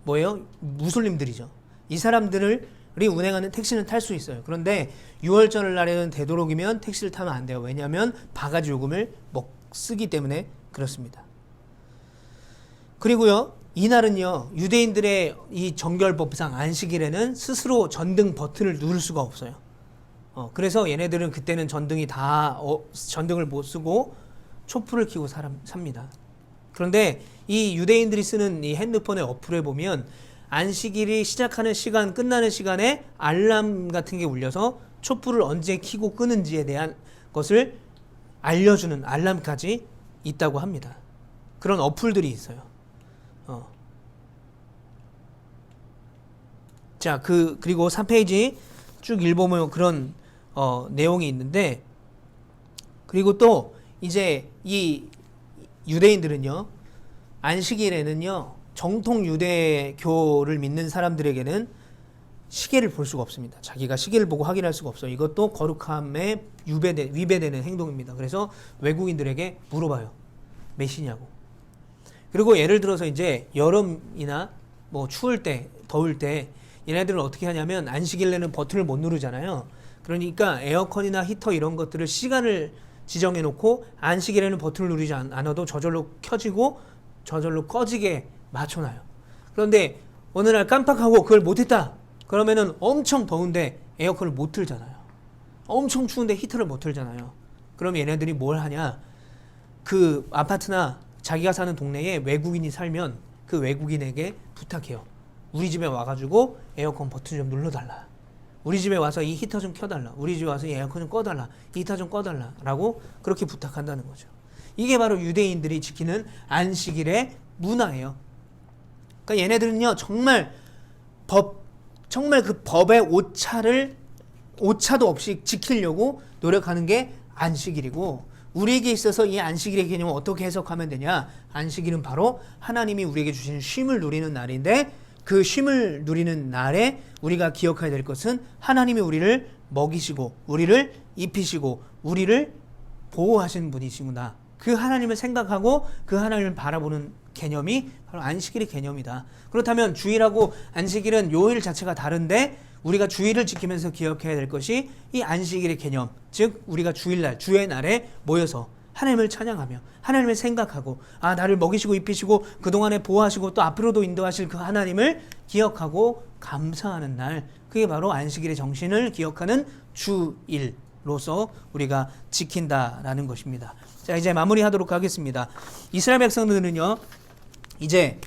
뭐예요? 무슬림들이죠. 이 사람들이 운행하는 택시는 탈 수 있어요. 그런데 6월절 날에는 되도록이면 택시를 타면 안 돼요. 왜냐하면 바가지 요금을 쓰기 때문에 그렇습니다. 그리고요, 이날은요, 유대인들의 이 정결법상 안식일에는 스스로 전등 버튼을 누를 수가 없어요. 그래서 얘네들은 그때는 전등을 못 쓰고 촛불을 켜고 삽니다. 그런데 이 유대인들이 쓰는 이 핸드폰의 어플에 보면 안식일이 시작하는 시간, 끝나는 시간에 알람 같은 게 울려서 촛불을 언제 켜고 끄는지에 대한 것을 알려주는 알람까지 있다고 합니다. 그런 어플들이 있어요. 자, 그리고 3페이지 쭉 읽어보면 그런 내용이 있는데, 그리고 또 이제 이 유대인들은요 안식일에는요 정통 유대교를 믿는 사람들에게는 시계를 볼 수가 없습니다. 자기가 시계를 보고 확인할 수가 없어요. 이것도 거룩함에 위배되는 행동입니다. 그래서 외국인들에게 물어봐요. 몇 시냐고. 그리고 예를 들어서 이제 여름이나 뭐 추울 때, 더울 때 얘네들은 어떻게 하냐면 안식일에는 버튼을 못 누르잖아요. 그러니까 에어컨이나 히터 이런 것들을 시간을 지정해 놓고 안식일에는 버튼을 누르지 않아도 저절로 켜지고 저절로 꺼지게 맞춰놔요. 그런데 어느 날 깜빡하고 그걸 못했다. 그러면은 엄청 더운데 에어컨을 못 틀잖아요. 엄청 추운데 히터를 못 틀잖아요. 그럼 얘네들이 뭘 하냐? 그 아파트나 자기가 사는 동네에 외국인이 살면 그 외국인에게 부탁해요. 우리 집에 와가지고 에어컨 버튼 좀 눌러달라. 우리 집에 와서 이 히터 좀 켜달라. 우리 집에 와서 이 에어컨 좀 꺼달라. 이 히터 좀 꺼달라. 라고 그렇게 부탁한다는 거죠. 이게 바로 유대인들이 지키는 안식일의 문화예요. 그러니까 얘네들은요, 정말 그 법의 오차도 없이 지키려고 노력하는 게 안식일이고, 우리에게 있어서 이 안식일의 개념을 어떻게 해석하면 되냐? 안식일은 바로 하나님이 우리에게 주시는 쉼을 누리는 날인데, 그 쉼을 누리는 날에 우리가 기억해야 될 것은 하나님이 우리를 먹이시고 우리를 입히시고 우리를 보호하시는 분이시구나. 그 하나님을 생각하고 그 하나님을 바라보는 개념이 바로 안식일의 개념이다. 그렇다면 주일하고 안식일은 요일 자체가 다른데, 우리가 주일을 지키면서 기억해야 될 것이 이 안식일의 개념, 즉 우리가 주일날, 주의 날에 모여서 하나님을 찬양하며 하나님을 생각하고, 나를 먹이시고 입히시고 그동안에 보호하시고 또 앞으로도 인도하실 그 하나님을 기억하고 감사하는 날, 그게 바로 안식일의 정신을 기억하는 주일로서 우리가 지킨다라는 것입니다. 자, 이제 마무리하도록 하겠습니다. 이스라엘 백성들은요, 이제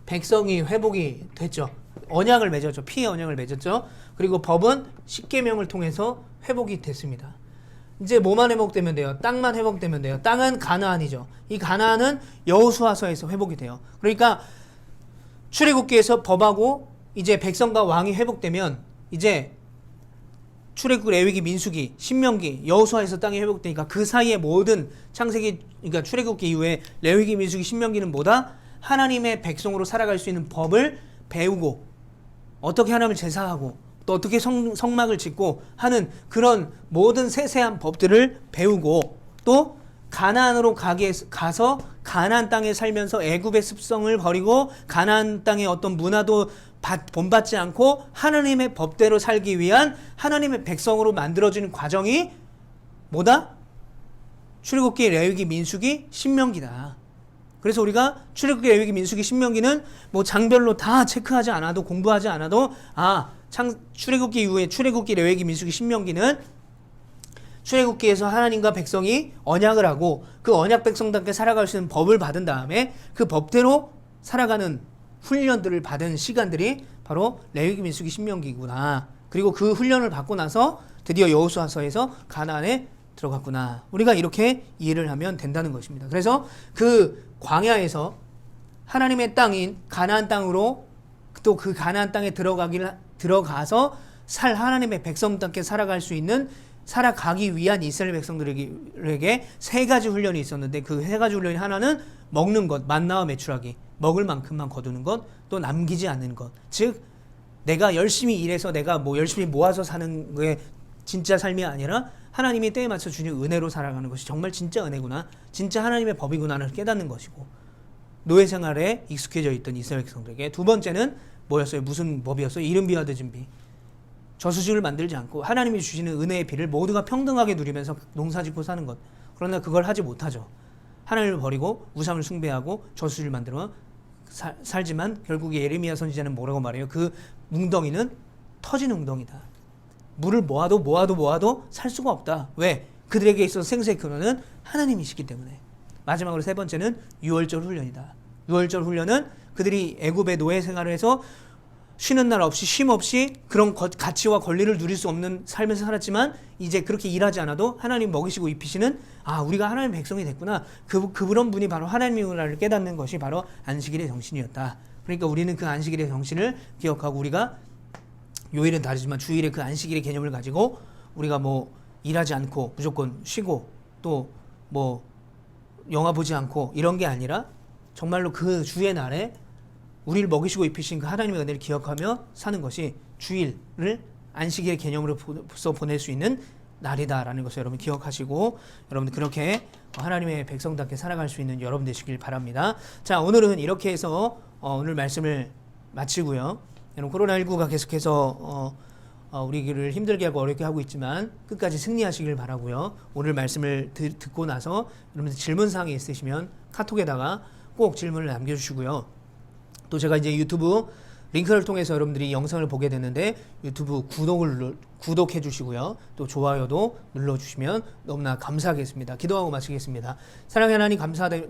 백성이 회복이 됐죠. 언약을 맺었죠. 피의 언약을 맺었죠. 그리고 법은 십계명을 통해서 회복이 됐습니다. 이제 뭐만 회복되면 돼요? 땅만 회복되면 돼요. 땅은 가나안이죠. 이 가나안은 여호수아서에서 회복이 돼요. 그러니까 출애굽기에서 법하고 이제 백성과 왕이 회복되면, 이제 출애굽, 레위기, 민수기, 신명기, 여호수아에서 땅이 회복되니까 그 사이에 모든 창세기, 그러니까 출애굽기 이후에 레위기, 민수기, 신명기는 뭐다? 하나님의 백성으로 살아갈 수 있는 법을 배우고, 어떻게 하나님을 제사하고 또 어떻게 성막을 짓고 하는 그런 모든 세세한 법들을 배우고, 또 가나안으로 가서 가나안 땅에 살면서 애굽의 습성을 버리고 가나안 땅의 어떤 문화도 본받지 않고 하나님의 법대로 살기 위한 하나님의 백성으로 만들어지는 과정이 뭐다? 출애굽기, 레위기, 민수기, 신명기다. 그래서 우리가 출애굽기, 레위기, 민수기, 신명기는 뭐 장별로 다 체크하지 않아도, 공부하지 않아도, 출애굽기 이후에 출애굽기, 레위기, 민수기, 신명기는 출애굽기에서 하나님과 백성이 언약을 하고 그 언약 백성답게 살아갈 수 있는 법을 받은 다음에 그 법대로 살아가는 훈련들을 받은 시간들이 바로 레위기, 민수기, 신명기구나. 그리고 그 훈련을 받고 나서 드디어 여호수아서에서 가나안에 들어갔구나. 우리가 이렇게 이해를 하면 된다는 것입니다. 그래서 그 광야에서 하나님의 땅인 가나안 땅으로, 또 그 가나안 땅에 들어가서 하나님의 백성답게 살아가기 위한 이스라엘 백성들에게 세 가지 훈련이 있었는데, 그 세 가지 훈련이 하나는 먹는 것, 만나와 메추라기, 먹을 만큼만 거두는 것, 또 남기지 않는 것. 즉 내가 열심히 일해서 내가 열심히 모아서 사는 게 진짜 삶이 아니라 하나님이 때에 맞춰 주신 은혜로 살아가는 것이 정말 진짜 은혜구나, 진짜 하나님의 법이구나를 깨닫는 것이고, 노예 생활에 익숙해져 있던 이스라엘 백성들에게 두 번째는 뭐였어요? 무슨 법이었어요? 이른 비와 늦은 비. 저수지를 만들지 않고 하나님이 주시는 은혜의 비를 모두가 평등하게 누리면서 농사짓고 사는 것. 그러나 그걸 하지 못하죠. 하나님을 버리고 우상을 숭배하고 저수지를 만들어 살지만 결국에 예레미야 선지자는 뭐라고 말해요? 그 웅덩이는 터진 웅덩이다. 물을 모아도 살 수가 없다. 왜? 그들에게 있어서 생수의 근원은 하나님이시기 때문에. 마지막으로 세 번째는 유월절 훈련이다. 유월절 훈련은 그들이 애굽의 노예 생활을 해서 쉬는 날 없이 쉼 없이 그런 가치와 권리를 누릴 수 없는 삶에서 살았지만, 이제 그렇게 일하지 않아도 하나님 먹이시고 입히시는, 우리가 하나님의 백성이 됐구나. 그런 분이 바로 하나님이구나를 깨닫는 것이 바로 안식일의 정신이었다. 그러니까 우리는 그 안식일의 정신을 기억하고, 우리가 요일은 다르지만 주일의 그 안식일의 개념을 가지고 우리가 일하지 않고 무조건 쉬고 또 영화 보지 않고 이런 게 아니라 정말로 그 주의 날에 우리를 먹이시고 입히신 그 하나님의 은혜를 기억하며 사는 것이 주일을 안식일의 개념으로서 보낼 수 있는 날이다라는 것을 여러분 기억하시고, 여러분 그렇게 하나님의 백성답게 살아갈 수 있는 여러분 되시길 바랍니다. 자, 오늘은 이렇게 해서 오늘 말씀을 마치고요. 여러분 코로나19가 계속해서 우리를 힘들게 하고 어렵게 하고 있지만 끝까지 승리하시길 바라고요. 오늘 말씀을 듣고 나서 여러분들 질문사항이 있으시면 카톡에다가 꼭 질문을 남겨주시고요. 또 제가 이제 유튜브 링크를 통해서 여러분들이 영상을 보게 되는데 유튜브 구독해 주시고요. 또 좋아요도 눌러주시면 너무나 감사하겠습니다. 기도하고 마치겠습니다. 사랑의 하나님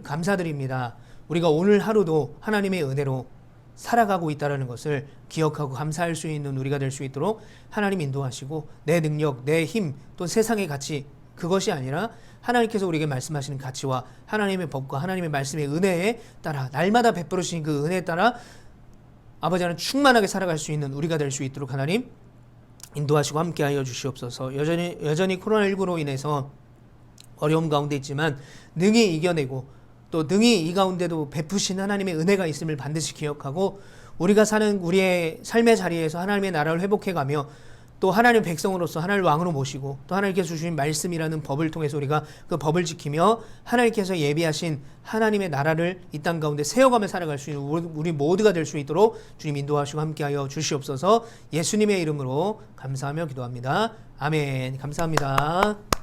감사드립니다. 우리가 오늘 하루도 하나님의 은혜로 살아가고 있다는 것을 기억하고 감사할 수 있는 우리가 될 수 있도록 하나님 인도하시고 내 능력, 내 힘, 또 세상의 가치 그것이 아니라 하나님께서 우리에게 말씀하시는 가치와 하나님의 법과 하나님의 말씀의 은혜에 따라 날마다 베풀으신 그 은혜에 따라 아버지 하나님 충만하게 살아갈 수 있는 우리가 될 수 있도록 하나님 인도하시고 함께하여 주시옵소서. 여전히 코로나19로 인해서 어려움 가운데 있지만 능히 이겨내고 또 능히 이 가운데도 베푸신 하나님의 은혜가 있음을 반드시 기억하고 우리가 사는 우리의 삶의 자리에서 하나님의 나라를 회복해가며 또 하나님의 백성으로서 하나님을 왕으로 모시고 또 하나님께서 주신 말씀이라는 법을 통해서 우리가 그 법을 지키며 하나님께서 예비하신 하나님의 나라를 이 땅 가운데 세워가며 살아갈 수 있는 우리 모두가 될 수 있도록 주님 인도하시고 함께하여 주시옵소서. 예수님의 이름으로 감사하며 기도합니다. 아멘. 감사합니다.